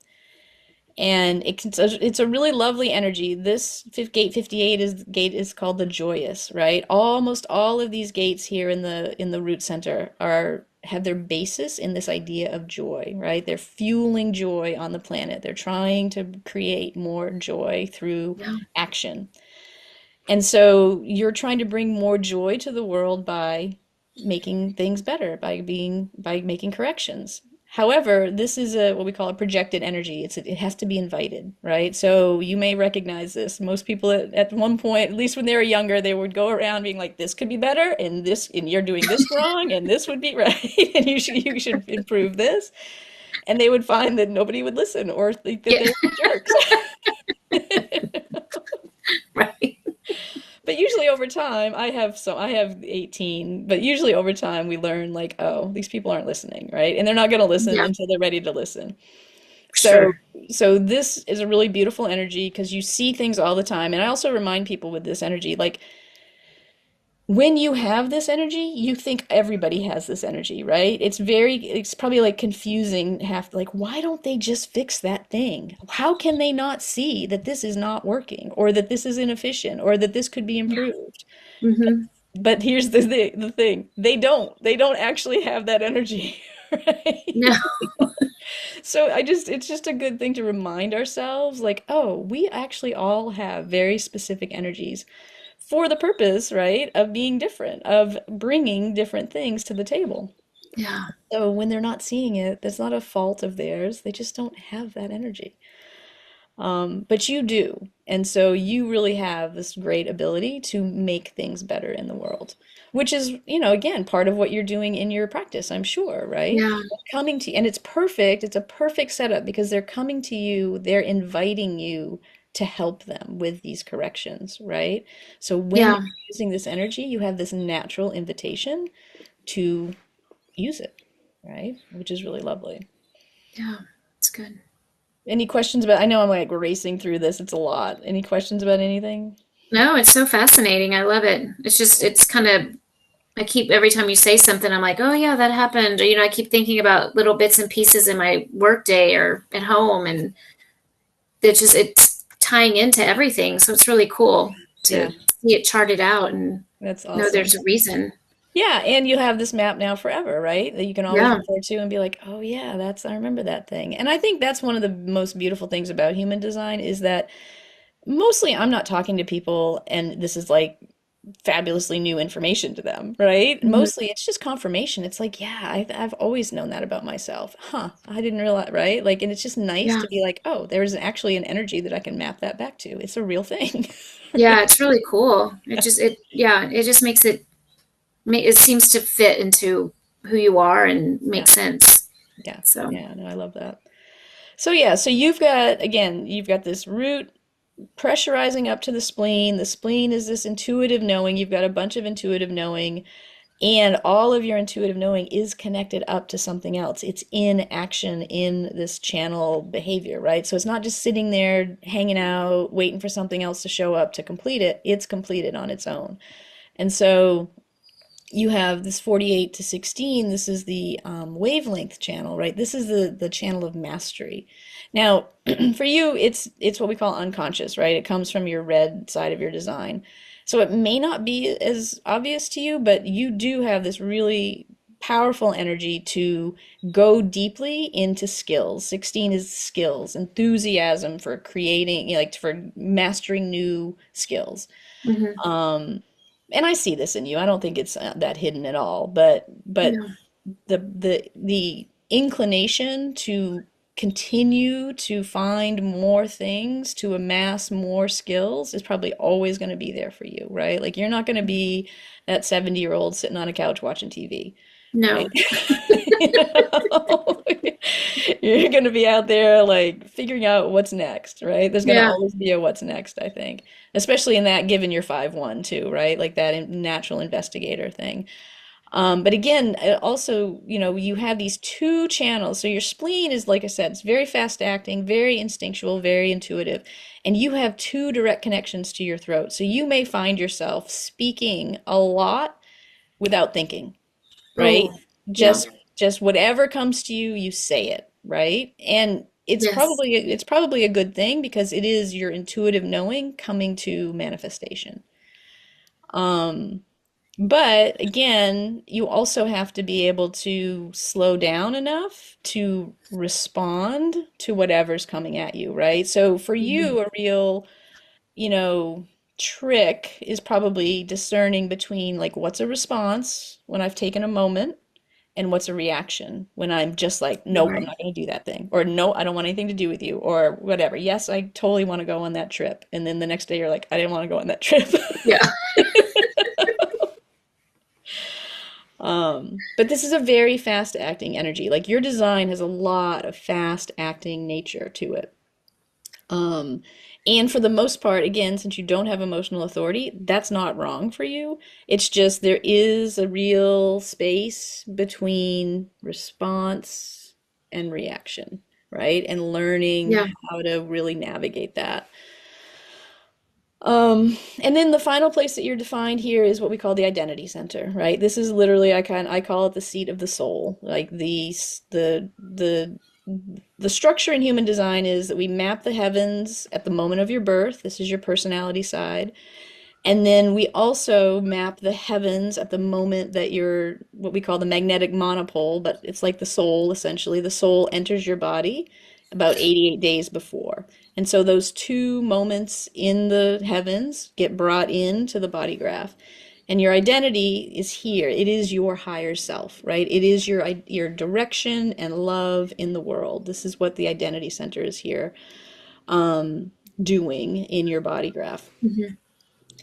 S1: And it's a really lovely energy. This gate 58 is called the joyous, right? Almost all of these gates here in the root center are have their basis in this idea of joy, right? They're fueling joy on the planet. They're trying to create more joy through
S2: Yeah.
S1: action. And so you're trying to bring more joy to the world by making things better, by making corrections. However, this is a what we call a projected energy. It has to be invited, right? So you may recognize this. Most people at one point, at least when they were younger, they would go around being like, "This could be better, and you're doing this wrong, and this would be right, and you should improve this." And they would find that nobody would listen or think that
S2: Yeah.
S1: they were jerks.
S2: Right.
S1: But usually over over time, I have 18, but usually over time we learn like, oh, these people aren't listening, right? And they're not going to listen
S2: Yeah,
S1: until they're ready to listen. So,
S2: sure.
S1: so this is a really beautiful energy because you see things all the time. And I also remind people with this energy, like when you have this energy, you think everybody has this energy, right? It's probably like confusing, half like, why don't they just fix that thing? How can they not see that this is not working or that this is inefficient or that this could be
S2: Yeah.
S1: improved?
S2: Hmm.
S1: But here's the thing. They don't actually have that energy,
S2: No.
S1: right? So it's just a good thing to remind ourselves, like, oh, we actually all have very specific energies for the purpose, right, of being different, of bringing different things to the table.
S2: Yeah.
S1: So when they're not seeing it, that's not a fault of theirs. They just don't have that energy. But you do. And so you really have this great ability to make things better in the world, which is, again, part of what you're doing in your practice, I'm sure, right?
S2: Yeah.
S1: Coming to, and it's perfect. It's a perfect setup because they're coming to you, they're inviting you to help them with these corrections, right? So when
S2: Yeah.
S1: you're using this energy, you have this natural invitation to use it, right? Which is really lovely.
S2: Yeah. It's good.
S1: Any questions about, I know I'm like racing through this. It's a lot. Any questions about anything?
S2: No, it's so fascinating. I love it. It's just, it's kind of, I keep, every time you say something, I'm like, oh yeah, that happened. Or, I keep thinking about little bits and pieces in my work day or at home. And it's tying into everything. So it's really cool to
S1: Yeah,
S2: see it charted out and
S1: that's
S2: know there's
S1: awesome.
S2: a reason.
S1: Yeah, and you have this map now forever, right? That you can always
S2: Yeah.
S1: refer to and be like, "Oh yeah, I remember that thing." And I think that's one of the most beautiful things about human design is that mostly I'm not talking to people and this is like fabulously new information to them, right?
S2: Mhm.
S1: Mostly it's just confirmation. It's like, yeah, I've always known that about myself. Huh, I didn't realize, right? Like, and it's just nice
S2: Yeah.
S1: to be like, oh, there's actually an energy that I can map that back to. It's a real thing.
S2: Yeah. It's really cool. Yeah, it just makes it seems to fit into who you are and make
S1: Yeah,
S2: sense.
S1: yeah,
S2: So,
S1: yeah, no, I love that. So yeah, so you've got again, you've got this root pressurizing up to the spleen. The spleen is this intuitive knowing. You've got a bunch of intuitive knowing, and all of your intuitive knowing is connected up to something else. It's in action in this channel behavior, right? So it's not just sitting there hanging out, waiting for something else to show up to complete it. It's completed on its own. And so you have this 48 to 16. This is the wavelength channel, right? This is the channel of mastery. Now, for you, it's what we call unconscious, right? It comes from your red side of your design. So it may not be as obvious to you, but you do have this really powerful energy to go deeply into skills. 16 is skills, enthusiasm for creating, like for mastering new skills.
S2: mhm.
S1: Um, and I see this in you. I don't think it's that hidden at all, but
S2: Yeah.
S1: the inclination to continue to find more things, to amass more skills is probably always going to be there for you, right? Like you're not going to be that 70-year-old sitting on a couch watching TV, right?
S2: No.
S1: You know? You're going to be out there like figuring out what's next, right? There's going to
S2: Yeah.
S1: always be a what's next, I think. Especially in that given your 5-1 too, right? Like that natural investigator thing. But again, also, you have these two channels. So your spleen is, like I said, it's very fast acting, very instinctual, very intuitive. And you have two direct connections to your throat. So you may find yourself speaking a lot without thinking, right?
S2: Oh, yeah.
S1: Just whatever comes to you, you say it, right? And
S2: Yes.
S1: it's probably a good thing because it is your intuitive knowing coming to manifestation. Um, but again, you also have to be able to slow down enough to respond to whatever's coming at you, right? So for
S2: Mhm.
S1: you, a real, you know, trick is probably discerning between like what's a response when I've taken a moment and what's a reaction when I'm just like, nope, I'm
S2: Right.
S1: not going to do that thing, or no, I don't want anything to do with you, or whatever. Yes, I totally want to go on that trip. And then the next day you're like, I didn't want to go on that trip.
S2: Yeah.
S1: But this is a very fast acting energy. Like your design has a lot of fast acting nature to it. Um, And for the most part, again, since you don't have emotional authority, that's not wrong for you. It's just there is a real space between response and reaction, right? And learning
S2: Yeah.
S1: how to really navigate that. And then the final place that you're defined here is what we call the identity center, right? This is literally I call it the seat of the soul. Like the structure in human design is that we map the heavens at the moment of your birth. This is your personality side. And then we also map the heavens at the moment that you're what we call the magnetic monopole, but it's like the soul essentially. The soul enters your body about 88 days before. And so those two moments in the heavens get brought into the body graph. And your identity is here. It is your higher self, right? It is your direction and love in the world. This is what the identity center is here doing in your body graph,
S2: Hmm.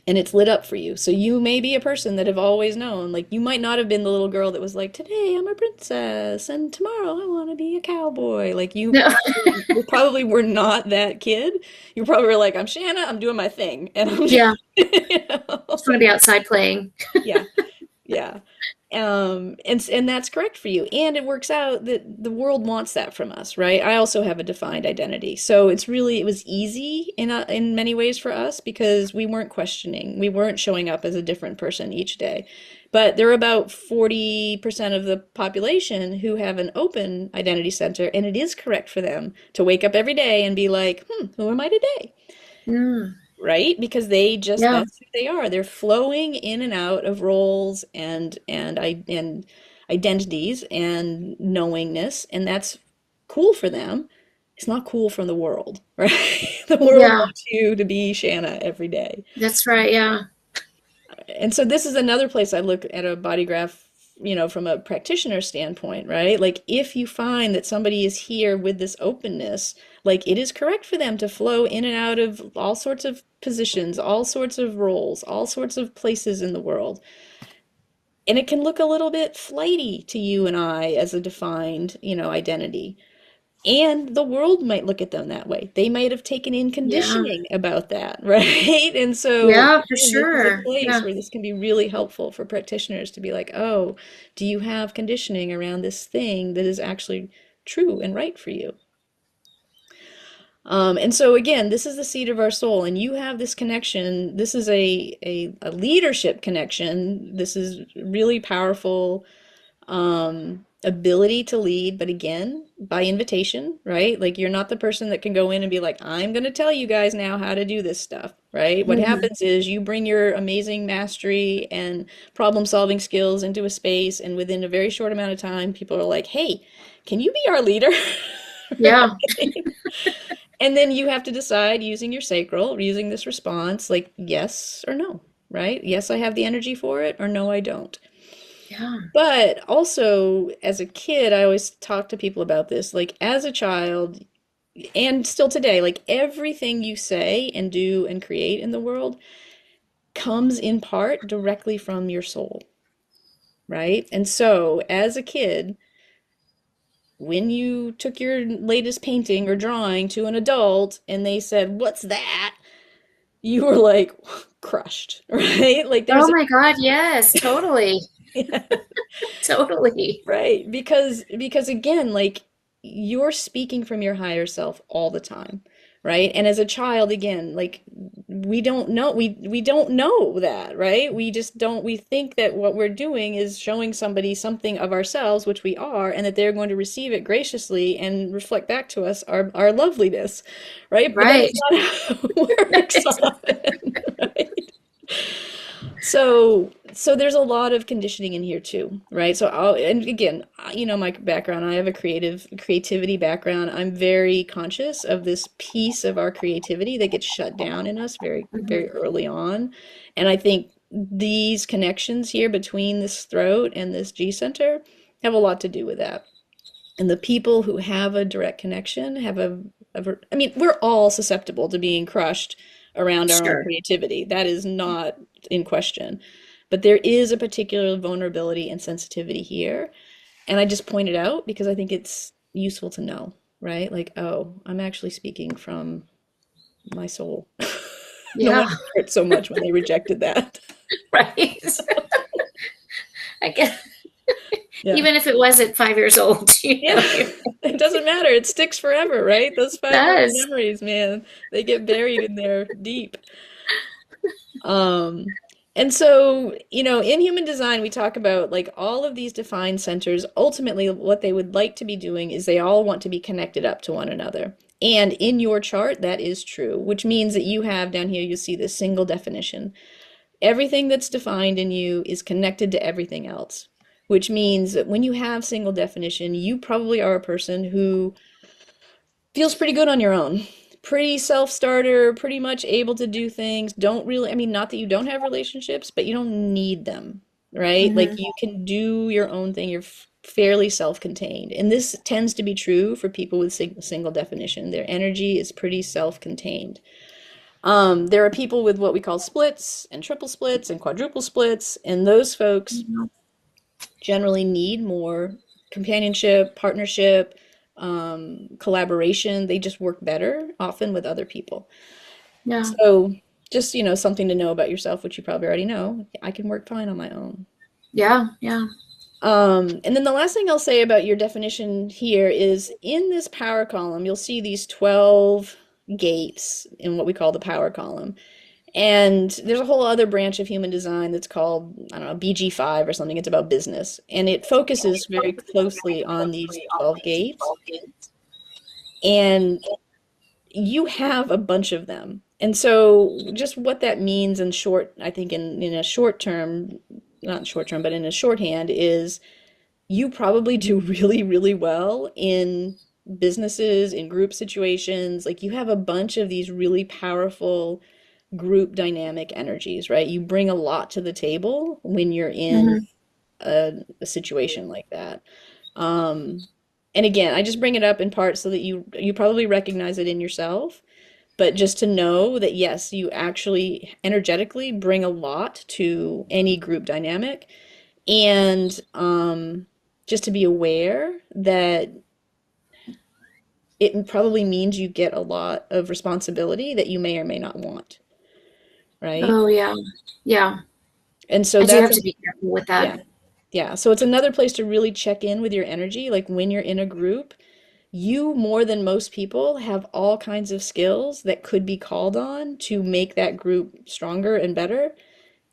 S1: and it's lit up for you. So you may be a person that have always known, like you might not have been the little girl that was like, today I'm a princess and tomorrow I want to be a cowboy. Like
S2: No.
S1: you probably were not that kid. You probably were like, I'm Shanna, I'm doing my thing. And I'm
S2: Yeah.
S1: you know?
S2: Just want to be outside playing.
S1: Yeah. Yeah. And that's correct for you. And it works out that the world wants that from us, right? I also have a defined identity. So it was easy in many ways for us because we weren't questioning. We weren't showing up as a different person each day. But there are about 40% of the population who have an open identity center, and it is correct for them to wake up every day and be like, who am I today?
S2: Mm.
S1: Right? Because they just
S2: Yeah.
S1: that's who they are. They're flowing in and out of roles and identities and knowingness, and that's cool for them. It's not cool from the world, right? The world
S2: Yeah.
S1: wants you to be Shanna every day.
S2: That's right. Yeah.
S1: And so this is another place I look at a body graph, from a practitioner standpoint, right? Like if you find that somebody is here with this openness, like it is correct for them to flow in and out of all sorts of positions, all sorts of roles, all sorts of places in the world. And it can look a little bit flighty to you and I as a defined, identity. And the world might look at them that way. They might have taken in
S2: Yeah.
S1: conditioning about that, right? And so,
S2: Yeah, for
S1: again, this is a
S2: sure.
S1: place
S2: Yeah.
S1: where this can be really helpful for practitioners to be like, oh, do you have conditioning around this thing that is actually true and right for you? And so, again, this is the seat of our soul, and you have this connection. This is a leadership connection. This is really powerful ability to lead, but again, by invitation, right? Like you're not the person that can go in and be like, I'm going to tell you guys now how to do this stuff, right? What
S2: Hmm.
S1: happens is you bring your amazing mastery and problem solving skills into a space, and within a very short amount of time, people are like, hey, can you be our leader?
S2: Yeah.
S1: Right? And then you have to decide using your sacral, using this response, like yes or no, right? Yes, I have the energy for it, or no, I don't.
S2: Yeah.
S1: But also, as a kid, I always talk to people about this. Like, as a child, and still today, like, everything you say and do and create in the world comes in part directly from your soul, right? And so, as a kid, when you took your latest painting or drawing to an adult and they said, "What's that?" you were like, crushed, right? Like,
S2: Oh
S1: there's
S2: my God, yes, totally.
S1: a
S2: Totally.
S1: right, because again, like you're speaking from your higher self all the time, right? And as a child, again, like we don't know that, right? We just don't we think that what we're doing is showing somebody something of ourselves, which we are, and that they're going to receive it graciously and reflect back to us our loveliness, right? But that
S2: Right.
S1: is not how it works often, right? So there's a lot of conditioning in here too, right? And again, my background, I have a creativity background. I'm very conscious of this piece of our creativity that gets shut down in us very,
S2: Hmm.
S1: very early on. And I think these connections here between this throat and this G center have a lot to do with that. And the people who have a direct connection I mean, we're all susceptible to being crushed around our own
S2: Sure.
S1: creativity. That is not in question. But there is a particular vulnerability and sensitivity here. And I just point it out because I think it's useful to know, right? Like, oh, I'm actually speaking from my soul. No
S2: Yeah,
S1: wonder it hurt so much when they rejected that.
S2: right. I guess
S1: Yeah.
S2: even if it was at 5 years old,
S1: Yeah.
S2: you're,
S1: It doesn't matter. It sticks forever, right? Those
S2: it
S1: 5 year old
S2: does.
S1: memories, man, they get buried in there deep. Um, and so, in human design, we talk about like all of these defined centers. Ultimately, what they would like to be doing is they all want to be connected up to one another. And in your chart, that is true, which means that you have down here, you see this single definition. Everything that's defined in you is connected to everything else, which means that when you have single definition, you probably are a person who feels pretty good on your own. Pretty self-starter, pretty much able to do things. Don't really, I mean, not that you don't have relationships, but you don't need them, right? Like
S2: Hmm.
S1: you can do your own thing. You're fairly self-contained. And this tends to be true for people with single definition. Their energy is pretty self-contained. There are people with what we call splits and triple splits and quadruple splits, and those folks generally need more companionship, partnership, collaboration. They just work better often with other people.
S2: Yeah.
S1: So, just, something to know about yourself, which you probably already know. I can work fine on my own.
S2: Yeah. Yeah.
S1: And then the last thing I'll say about your definition here is in this power column, you'll see these 12 gates in what we call the power column. And there's a whole other branch of human design that's called, I don't know, BG5 or something. It's about business. And it focuses very closely on these 12 gates. And you have a bunch of them. And so just what that means in short, I think in a short term, not short term, but in a shorthand is you probably do really, really well in businesses, in group situations. Like you have a bunch of these really powerful group dynamic energies, right? You bring a lot to the table when you're in
S2: Hmm.
S1: a situation like that. Um, and again, I just bring it up in part so that you probably recognize it in yourself, but just to know that yes, you actually energetically bring a lot to any group dynamic, and just to be aware that it probably means you get a lot of responsibility that you may or may not want, right?
S2: Oh, yeah. Yeah.
S1: And so
S2: I do
S1: that's
S2: have to be careful with that.
S1: yeah. Yeah, so it's another place to really check in with your energy. Like when you're in a group, you more than most people have all kinds of skills that could be called on to make that group stronger and better,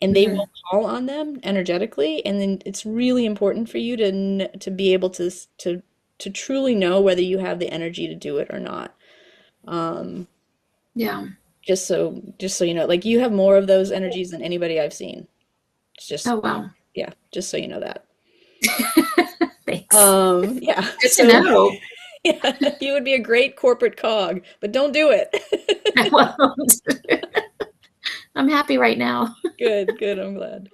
S1: and they
S2: Hmm.
S1: will call on them energetically. And then it's really important for you to be able to truly know whether you have the energy to do it or not. Um,
S2: Yeah.
S1: just so you know, like you have more of those energies than anybody I've seen. It's just
S2: Oh, wow.
S1: yeah, just so you know that.
S2: Thanks.
S1: Yeah,
S2: Good to
S1: so
S2: know.
S1: yeah, you would be a great corporate cog, but don't do
S2: I
S1: it.
S2: won't. I'm happy right now.
S1: Good, good. I'm glad.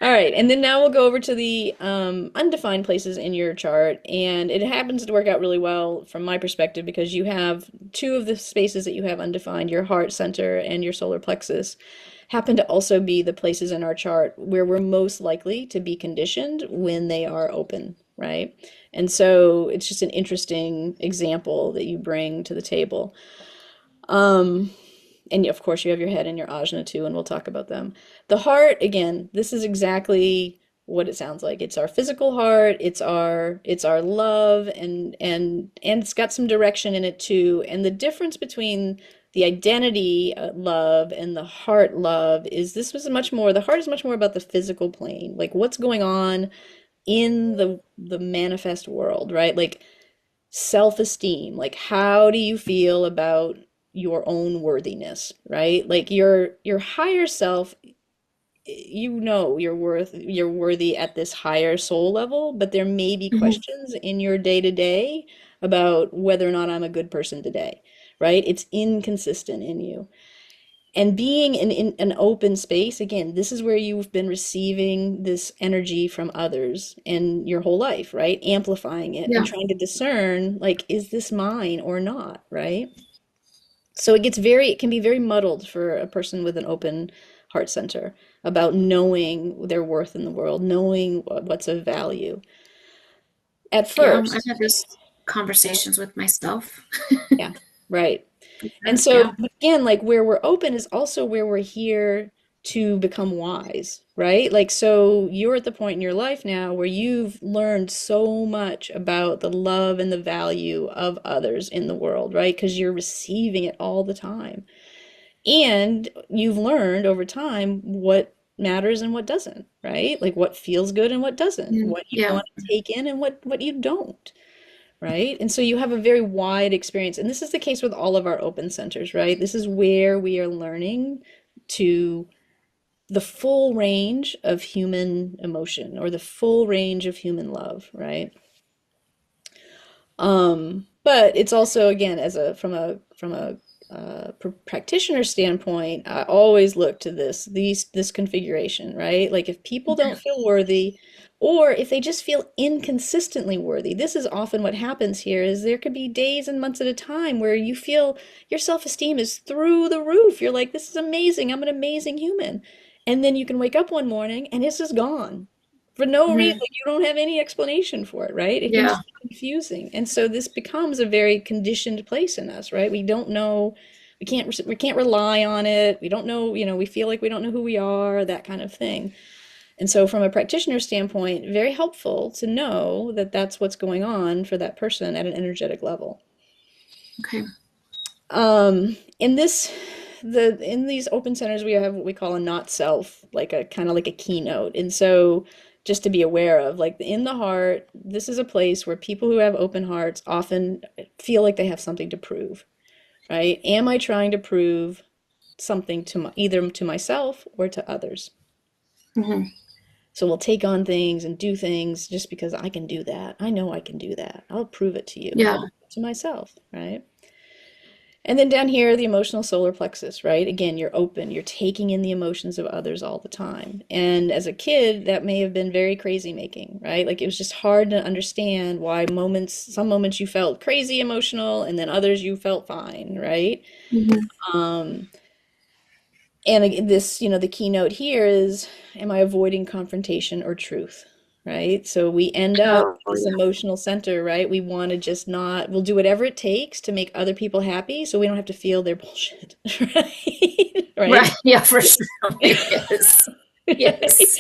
S1: All right, and then now we'll go over to the undefined places in your chart, and it happens to work out really well from my perspective because you have two of the spaces that you have undefined, your heart center and your solar plexus, happen to also be the places in our chart where we're most likely to be conditioned when they are open, right? And so it's just an interesting example that you bring to the table. Um, and of course, you have your head and your ajna too, and we'll talk about them. The heart, again, this is exactly what it sounds like. It's our physical heart, it's our love, and it's got some direction in it too. And the difference between the identity love and the heart love is the heart is much more about the physical plane, like what's going on in the manifest world, right? Like self-esteem, like how do you feel about your own worthiness, right? Like your higher self, you're worthy at this higher soul level, but there may be
S2: Hmm.
S1: questions in your day to day about whether or not I'm a good person today, right? It's inconsistent in you. And being in an open space, again, this is where you've been receiving this energy from others and your whole life, right? Amplifying it and
S2: Yeah.
S1: trying to discern, like, is this mine or not, right? So it can be very muddled for a person with an open heart center about knowing their worth in the world, knowing what's of value. At
S2: Yeah. I've
S1: first,
S2: had those
S1: yeah,
S2: conversations with myself.
S1: yeah, right. And
S2: Sure.
S1: so,
S2: Yeah.
S1: but again, like where we're open is also where we're here to become wise, right? Like, so you're at the point in your life now where you've learned so much about the love and the value of others in the world, right? Because you're receiving it all the time. And you've learned over time what matters and what doesn't, right? Like what feels good and what doesn't,
S2: Mm,
S1: what you
S2: yeah.
S1: want to take in and what you don't, right? And so you have a very wide experience. And this is the case with all of our open centers, right? This is where we are learning to the full range of human emotion or the full range of human love, right? But it's also again as a from a practitioner standpoint, I always look to this configuration, right? Like if people don't feel worthy, or if they just feel inconsistently worthy, this is often what happens here. Is there could be days and months at a time where you feel your self-esteem is through the roof. You're like, this is amazing. I'm an amazing human, and then you can wake up one morning and it's just gone for no reason.
S2: Hmm.
S1: You don't have any explanation for it, right? It can
S2: Yeah.
S1: just be confusing. And so this becomes a very conditioned place in us, right? We don't know, we can't rely on it. We don't know, we feel like we don't know who we are, that kind of thing. And so from a practitioner standpoint, very helpful to know that that's what's going on for that person at an energetic level.
S2: Okay.
S1: In these open centers, we have what we call a not self, like a kind of like a keynote. And so just to be aware of, like in the heart, this is a place where people who have open hearts often feel like they have something to prove, right? Am I trying to prove something to either to myself or to others?
S2: Hmm.
S1: So we'll take on things and do things just because I can do that. I know I can do that. I'll prove it to you.
S2: Yeah.
S1: I'll prove it to myself, right? And then down here, the emotional solar plexus, right? Again, you're open, you're taking in the emotions of others all the time. And as a kid, that may have been very crazy making, right? Like it was just hard to understand why some moments you felt crazy emotional and then others you felt fine, right?
S2: Hmm.
S1: Um, and this, the keynote here is, am I avoiding confrontation or truth? Right? So we end up
S2: Oh,
S1: this
S2: yeah.
S1: emotional center, right? We want to just not, we'll do whatever it takes to make other people happy so we don't have to feel their bullshit, right?
S2: Right.
S1: Right?
S2: Yeah, for sure. Yes.
S1: Right?
S2: Yes.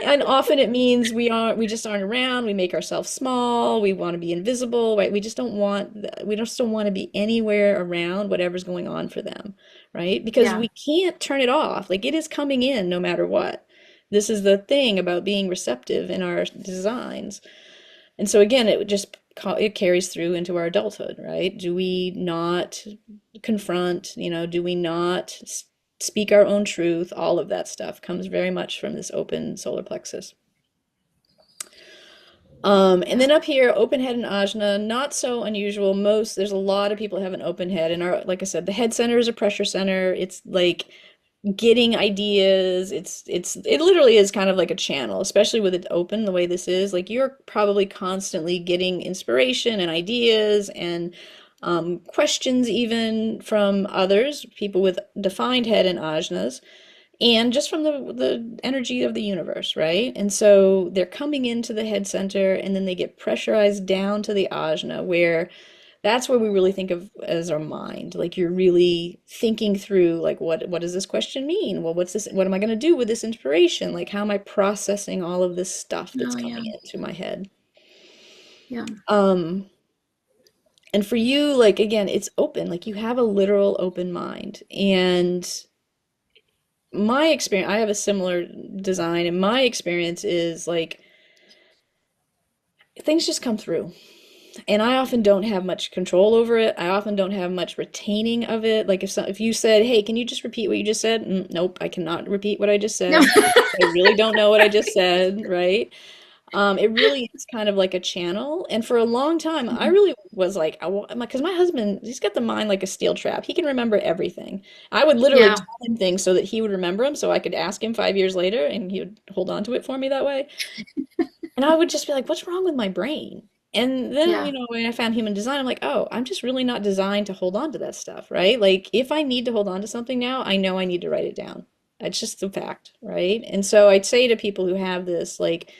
S1: And often it means we just aren't around, we make ourselves small, we want to be invisible, right? We just don't want to be anywhere around whatever's going on for them, right? Because
S2: Yeah.
S1: we can't turn it off. Like it is coming in no matter what. This is the thing about being receptive in our designs. And so again, it carries through into our adulthood, right? Do we not confront, do we not speak our own truth? All of that stuff comes very much from this open solar plexus. And
S2: Yeah.
S1: then up here, open head and ajna, not so unusual. There's a lot of people who have an open head. And like I said, the head center is a pressure center. It's like getting ideas. It literally is kind of like a channel, especially with it open the way this is. Like you're probably constantly getting inspiration and ideas and questions even from others, people with defined head and ajnas, and just from the energy of the universe, right? And so they're coming into the head center and then they get pressurized down to the ajna, where that's where we really think of as our mind. Like you're really thinking through like what does this question mean? Well, what am I going to do with this inspiration? Like how am I processing all of this stuff that's
S2: Oh, yeah.
S1: coming into my head?
S2: Yeah.
S1: Um and for you, like again, it's open. Like you have a literal open mind. And my experience, I have a similar design, and my experience is like things just come through. And I often don't have much control over it. I often don't have much retaining of it. Like if you said, "Hey, can you just repeat what you just said?" Nope, I cannot repeat what I just said. I really don't know what I just said, right? It really is kind of like a channel. And for a long time, I
S2: Mhm.
S1: really was like, because my husband, he's got the mind like a steel trap. He can remember everything. I would literally
S2: Yeah.
S1: tell him things so that he would remember them, so I could ask him 5 years later, and he would hold on to it for me that way. And I would just be like, what's wrong with my brain? And then,
S2: Yeah.
S1: when I found human design, I'm like, oh, I'm just really not designed to hold on to that stuff, right? Like, if I need to hold on to something now, I know I need to write it down. It's just a fact, right? And so I'd say to people who have this, like,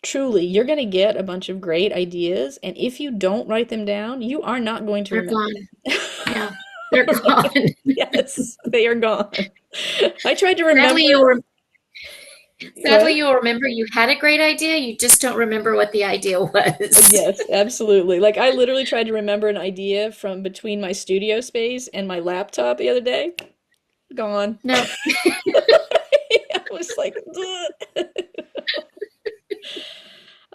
S1: truly, you're going to get a bunch of great ideas. And if you don't write them down, you are not going to
S2: They're
S1: remember
S2: gone.
S1: them.
S2: Yeah. They're gone.
S1: Yes, they are gone. I tried to
S2: Sadly,
S1: remember. What?
S2: you'll remember you had a great idea. You just don't remember what the idea was.
S1: Yes, absolutely. Like I literally tried to remember an idea from between my studio space and my laptop the other day. Gone.
S2: No.
S1: I was like, "Ugh."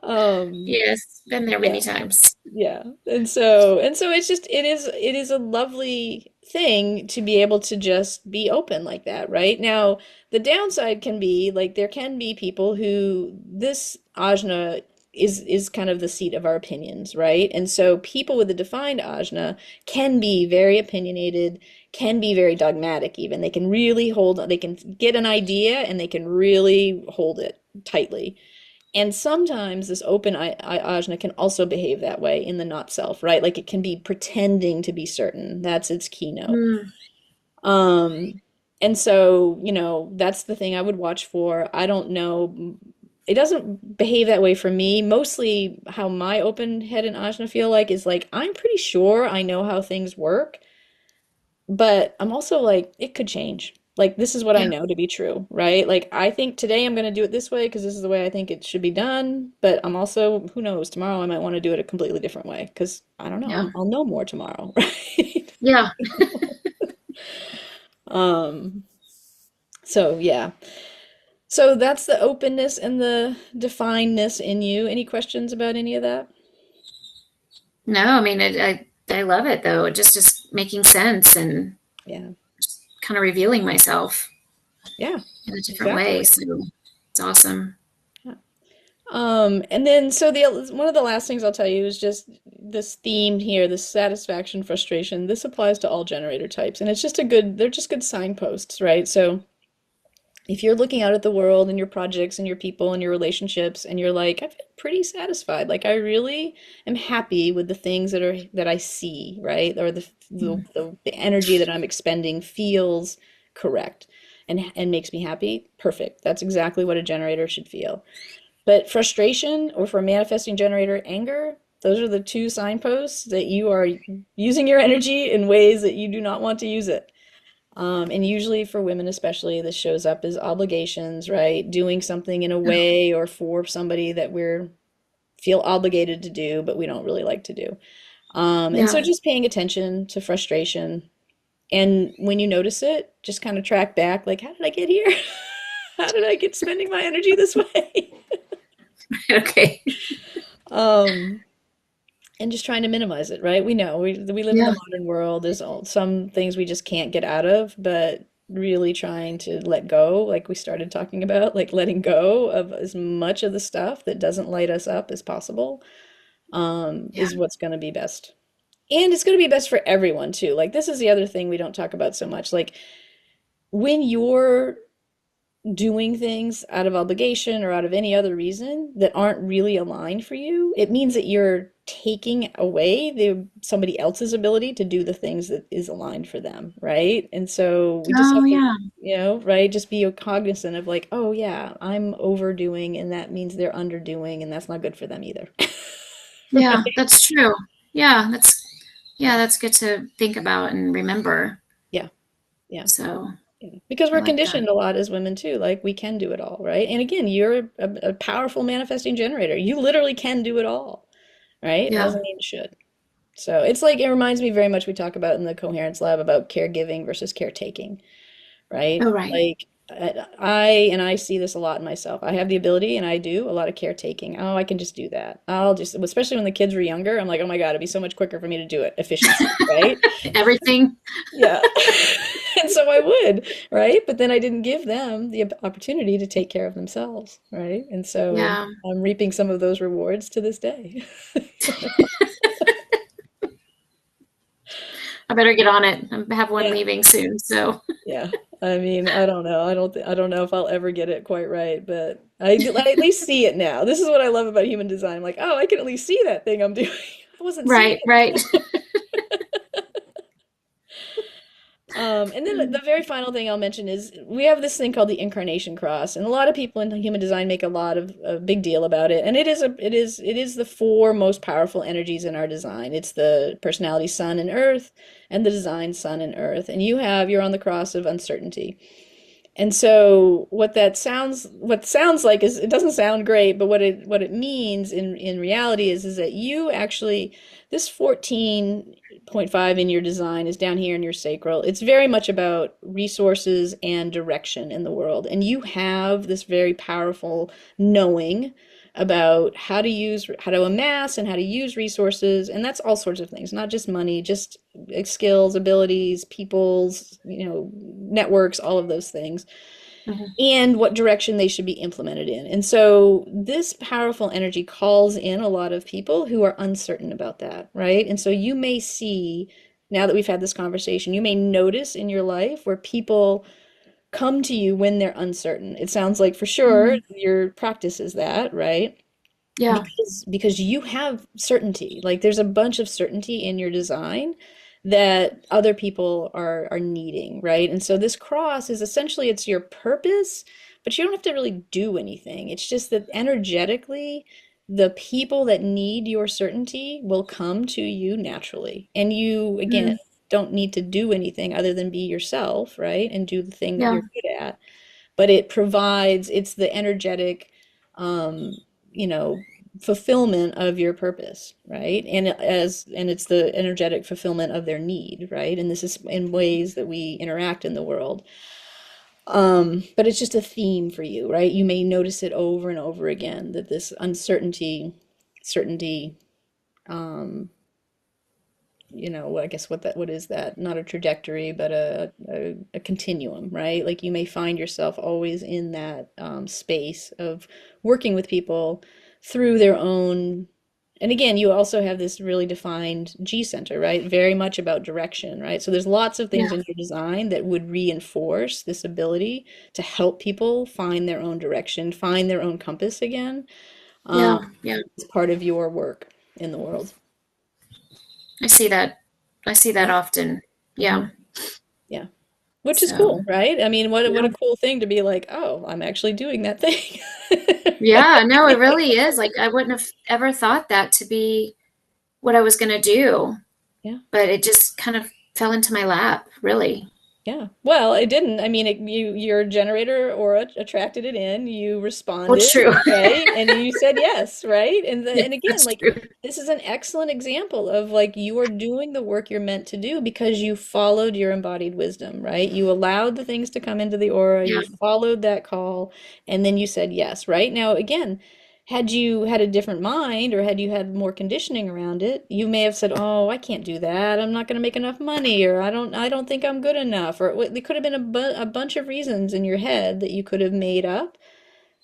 S1: um,
S2: Yes, been there
S1: yeah.
S2: many times.
S1: Yeah. And so it's just it is a lovely thing to be able to just be open like that, right? Now, the downside can be like there can be people who this ajna is kind of the seat of our opinions, right? And so people with a defined ajna can be very opinionated, can be very dogmatic even. They can really hold, they can get an idea and they can really hold it tightly. And sometimes this open ajna can also behave that way in the not self, right? Like it can be pretending to be certain. That's its keynote.
S2: Mm,
S1: Um, and so, that's the thing I would watch for. I don't know. It doesn't behave that way for me. Mostly how my open head and ajna feel like is like, I'm pretty sure I know how things work. But I'm also like, it could change. Like, this is what I
S2: yeah,
S1: know to be true, right? Like, I think today I'm going to do it this way because this is the way I think it should be done. But I'm also, who knows, tomorrow I might want to do it a completely different way because I don't know,
S2: yeah,
S1: I'll know more tomorrow, right?
S2: yeah.
S1: Um, so yeah. So that's the openness and the definedness in you. Any questions about any of that?
S2: No, I mean, I love it though. It just making sense and
S1: Yeah.
S2: kind of revealing myself
S1: Yeah,
S2: in a different way.
S1: exactly.
S2: So it's awesome.
S1: Yeah. And then so one of the last things I'll tell you is just this theme here, this satisfaction, frustration. This applies to all generator types, and it's just they're just good signposts, right? So if you're looking out at the world and your projects and your people and your relationships, and you're like, I feel pretty satisfied, like I really am happy with the things that I see, right? Or the energy that I'm expending feels correct and makes me happy. Perfect. That's exactly what a generator should feel. But frustration, or for a manifesting generator, anger, those are the two signposts that you are using your energy in ways that you do not want to use it. And usually for women especially, this shows up as obligations, right? Doing something in a way or for somebody that we're feel obligated to do, but we don't really like to do. And so
S2: Yeah,
S1: just paying attention to frustration. And when you notice it, just kind of track back, like, how did I get here? How did I get spending my energy this way?
S2: okay.
S1: Um, and just trying to minimize it, right? We know we live in the
S2: Yeah,
S1: modern world. There's some things we just can't get out of, but really trying to let go, like we started talking about, like letting go of as much of the stuff that doesn't light us up as possible,
S2: yeah.
S1: is what's going to be best. And it's going to be best for everyone too. Like this is the other thing we don't talk about so much. Like when you're doing things out of obligation or out of any other reason that aren't really aligned for you, it means that you're taking away somebody else's ability to do the things that is aligned for them, right? And so we just
S2: Oh,
S1: have to,
S2: yeah.
S1: right, just be cognizant of like, oh yeah, I'm overdoing and that means they're underdoing and that's not good for them either.
S2: Yeah, that's true. Yeah, that's good to think about and remember.
S1: Yeah, yeah.
S2: So
S1: Yeah. Because
S2: I
S1: we're
S2: like that.
S1: conditioned a lot as women too. Like we can do it all, right? And again, you're a powerful manifesting generator. You literally can do it all, right? It
S2: Yeah.
S1: doesn't mean you should. So it's like it reminds me very much we talk about in the coherence lab about caregiving versus caretaking, right?
S2: Oh, right.
S1: Like I see this a lot in myself. I have the ability and I do a lot of caretaking. Oh, I can just do that. I'll just, especially when the kids were younger, I'm like, oh my God, it'd be so much quicker for me to do it. Efficiency, right?
S2: Everything.
S1: Yeah. And so I would, right? But then I didn't give them the opportunity to take care of themselves, right? And so
S2: Yeah.
S1: I'm reaping some of those rewards to this day.
S2: I better get on it. I have one
S1: Yeah.
S2: leaving soon. So,
S1: Yeah. I mean, I don't know. I don't know if I'll ever get it quite right, but I at least see it now. This is what I love about human design. I'm like, oh, I can at least see that thing I'm doing. I wasn't seeing
S2: right, right.
S1: it. And then the very final thing I'll mention is we have this thing called the Incarnation Cross, and a lot of people in human design make a lot of a big deal about it. And it is the four most powerful energies in our design. It's the personality sun and earth, and the design sun and earth. And you're on the cross of uncertainty. And so what sounds like is it doesn't sound great, but what it means in reality is that you actually this 14.5 in your design is down here in your sacral. It's very much about resources and direction in the world. And you have this very powerful knowing about how to amass and how to use resources, and that's all sorts of things, not just money, just skills, abilities, people's, networks, all of those things,
S2: Mhm.
S1: and what direction they should be implemented in. And so this powerful energy calls in a lot of people who are uncertain about that, right? And so you may see, now that we've had this conversation, you may notice in your life where people come to you when they're uncertain. It sounds like for sure
S2: Mhm.
S1: your practice is that, right?
S2: Yeah,
S1: Because you have certainty. Like there's a bunch of certainty in your design that other people are needing, right? And so this cross is essentially it's your purpose, but you don't have to really do anything. It's just that energetically, the people that need your certainty will come to you naturally. And you, again,
S2: mm,
S1: don't need to do anything other than be yourself, right? And do the thing that
S2: yeah,
S1: you're good at, but it's the energetic, um, you know, fulfillment of your purpose, right? And it's the energetic fulfillment of their need, right? And this is in ways that we interact in the world. But it's just a theme for you, right? You may notice it over and over again that this certainty, um, I guess what is that? Not a trajectory, but a continuum, right? Like you may find yourself always in that space of working with people through their own. And again, you also have this really defined G center, right? Very much about direction, right? So there's lots of things
S2: yeah,
S1: in your design that would reinforce this ability to help people find their own direction, find their own compass again, um,
S2: yeah, yeah.
S1: as part of your work in the world.
S2: I see that. I see that
S1: Yeah.
S2: often.
S1: Hmm.
S2: Yeah.
S1: Yeah. Which is
S2: So,
S1: cool, right? I mean, what
S2: yeah.
S1: a cool thing to be like, oh, I'm actually doing that thing.
S2: Yeah, no, it really is. Like I wouldn't have ever thought that to be what I was going to do,
S1: Yeah.
S2: but it just kind of fell into my lap, really.
S1: Yeah. Well, it didn't. I mean, your generator aura attracted it in. You responded,
S2: What's true?
S1: right? And you said yes, right?
S2: Yeah,
S1: And again,
S2: that's
S1: like
S2: true.
S1: this is an excellent example of like you are doing the work you're meant to do because you followed your embodied wisdom, right? You allowed the things to come into the aura,
S2: Yeah,
S1: you followed that call, and then you said yes, right? Now, again, had you had a different mind or had you had more conditioning around it, you may have said, "Oh, I can't do that. I'm not going to make enough money," or "I don't think I'm good enough," or there could have been a bunch of reasons in your head that you could have made up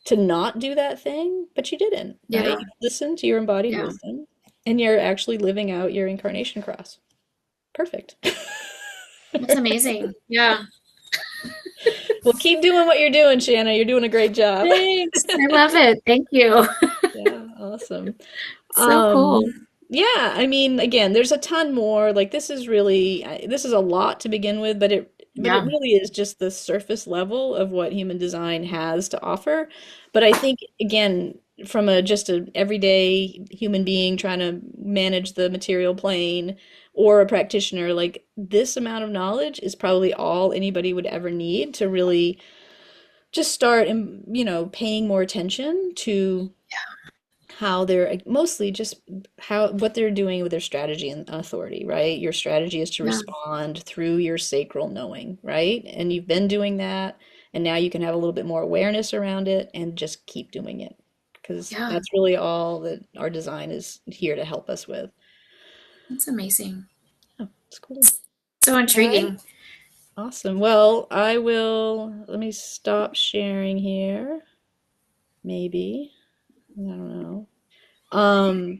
S1: to not do that thing, but you didn't, right?
S2: yeah,
S1: You listened to your embodied
S2: yeah.
S1: wisdom, and you're actually living out your incarnation cross. Perfect.
S2: That's amazing. Yeah.
S1: Well, keep doing what you're doing, Shanna. You're doing a great job.
S2: Thanks. I love it. Thank you.
S1: Yeah, awesome.
S2: So cool.
S1: Yeah, I mean, again, there's a ton more. Like this is a lot to begin with, but it
S2: Yeah.
S1: really is just the surface level of what human design has to offer. But I think again, from a just a everyday human being trying to manage the material plane or a practitioner, like this amount of knowledge is probably all anybody would ever need to really just start and paying more attention to how they're mostly just how what they're doing with their strategy and authority, right? Your strategy is to
S2: Yeah.
S1: respond through your sacral knowing, right? And you've been doing that, and now you can have a little bit more awareness around it and just keep doing it because
S2: Yeah.
S1: that's really all that our design is here to help us with.
S2: That's amazing.
S1: Yeah, it's cool.
S2: So
S1: All right.
S2: intriguing.
S1: Awesome. Well, let me stop sharing here. Maybe. I don't know.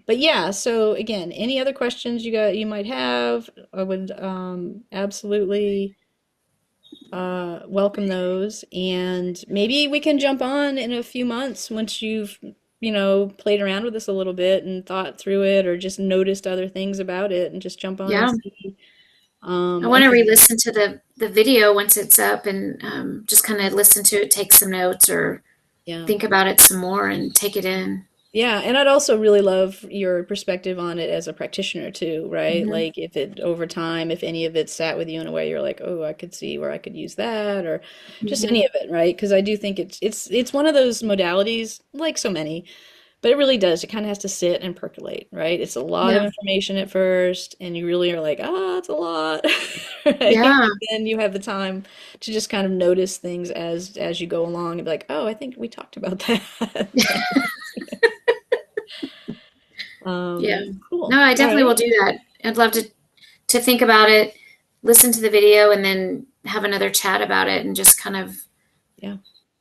S1: But yeah, so again, any other questions you might have, I would absolutely welcome those. And maybe we can jump on in a few months once you've, played around with this a little bit and thought through it or just noticed other things about it and just jump on and
S2: Yeah.
S1: see.
S2: I want
S1: And
S2: to
S1: 'cause-
S2: re-listen to the video once it's up and just kind of listen to it, take some notes, or
S1: Yeah.
S2: think about it some more and take it in.
S1: Yeah, and I'd also really love your perspective on it as a practitioner too, right?
S2: Hmm.
S1: Like if it over time, if any of it sat with you in a way you're like, oh, I could see where I could use that, or just any
S2: Hmm.
S1: of it, right? Because I do think it's one of those modalities, like so many, but it really does. It kind of has to sit and percolate, right? It's a lot of
S2: Yeah.
S1: information at first, and you really are like, ah, it's a lot, right?
S2: Yeah.
S1: But then you have the time to just kind of notice things as you go along and be like, oh, I think we talked about that.
S2: Yeah. No,
S1: Cool.
S2: I
S1: All
S2: definitely will
S1: right.
S2: do that. I'd love to think about it, listen to the video, and then have another chat about it and just kind of
S1: Yeah.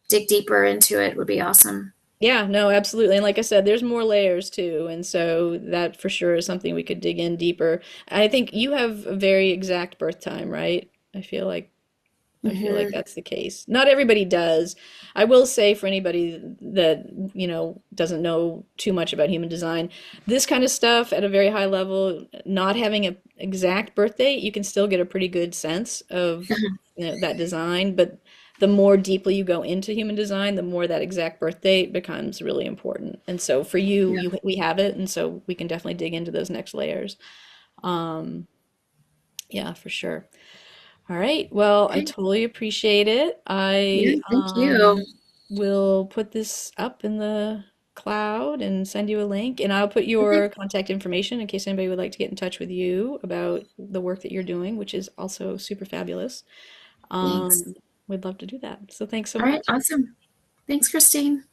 S2: dig deeper into it would be awesome.
S1: Yeah, no, absolutely. And like I said, there's more layers too. And so that for sure is something we could dig in deeper. I think you have a very exact birth time, right? I feel like
S2: Hmm.
S1: that's the case. Not everybody does. I will say for anybody that, doesn't know too much about human design, this kind of stuff at a very high level, not having an exact birth date, you can still get a pretty good sense of, that design. But the more deeply you go into human design, the more that exact birth date becomes really important. And so for you,
S2: Yeah.
S1: we have it, and so we can definitely dig into those next layers. Um, yeah, for sure. All right. Well, I
S2: Okay.
S1: totally appreciate it.
S2: Yeah.
S1: I
S2: Thank you.
S1: will put this up in the cloud and send you a link, and I'll put
S2: Okay.
S1: your contact information in case anybody would like to get in touch with you about the work that you're doing, which is also super fabulous.
S2: Thanks.
S1: Um, we'd love to do that. So thanks so
S2: All right.
S1: much.
S2: Awesome. Thanks, Christine.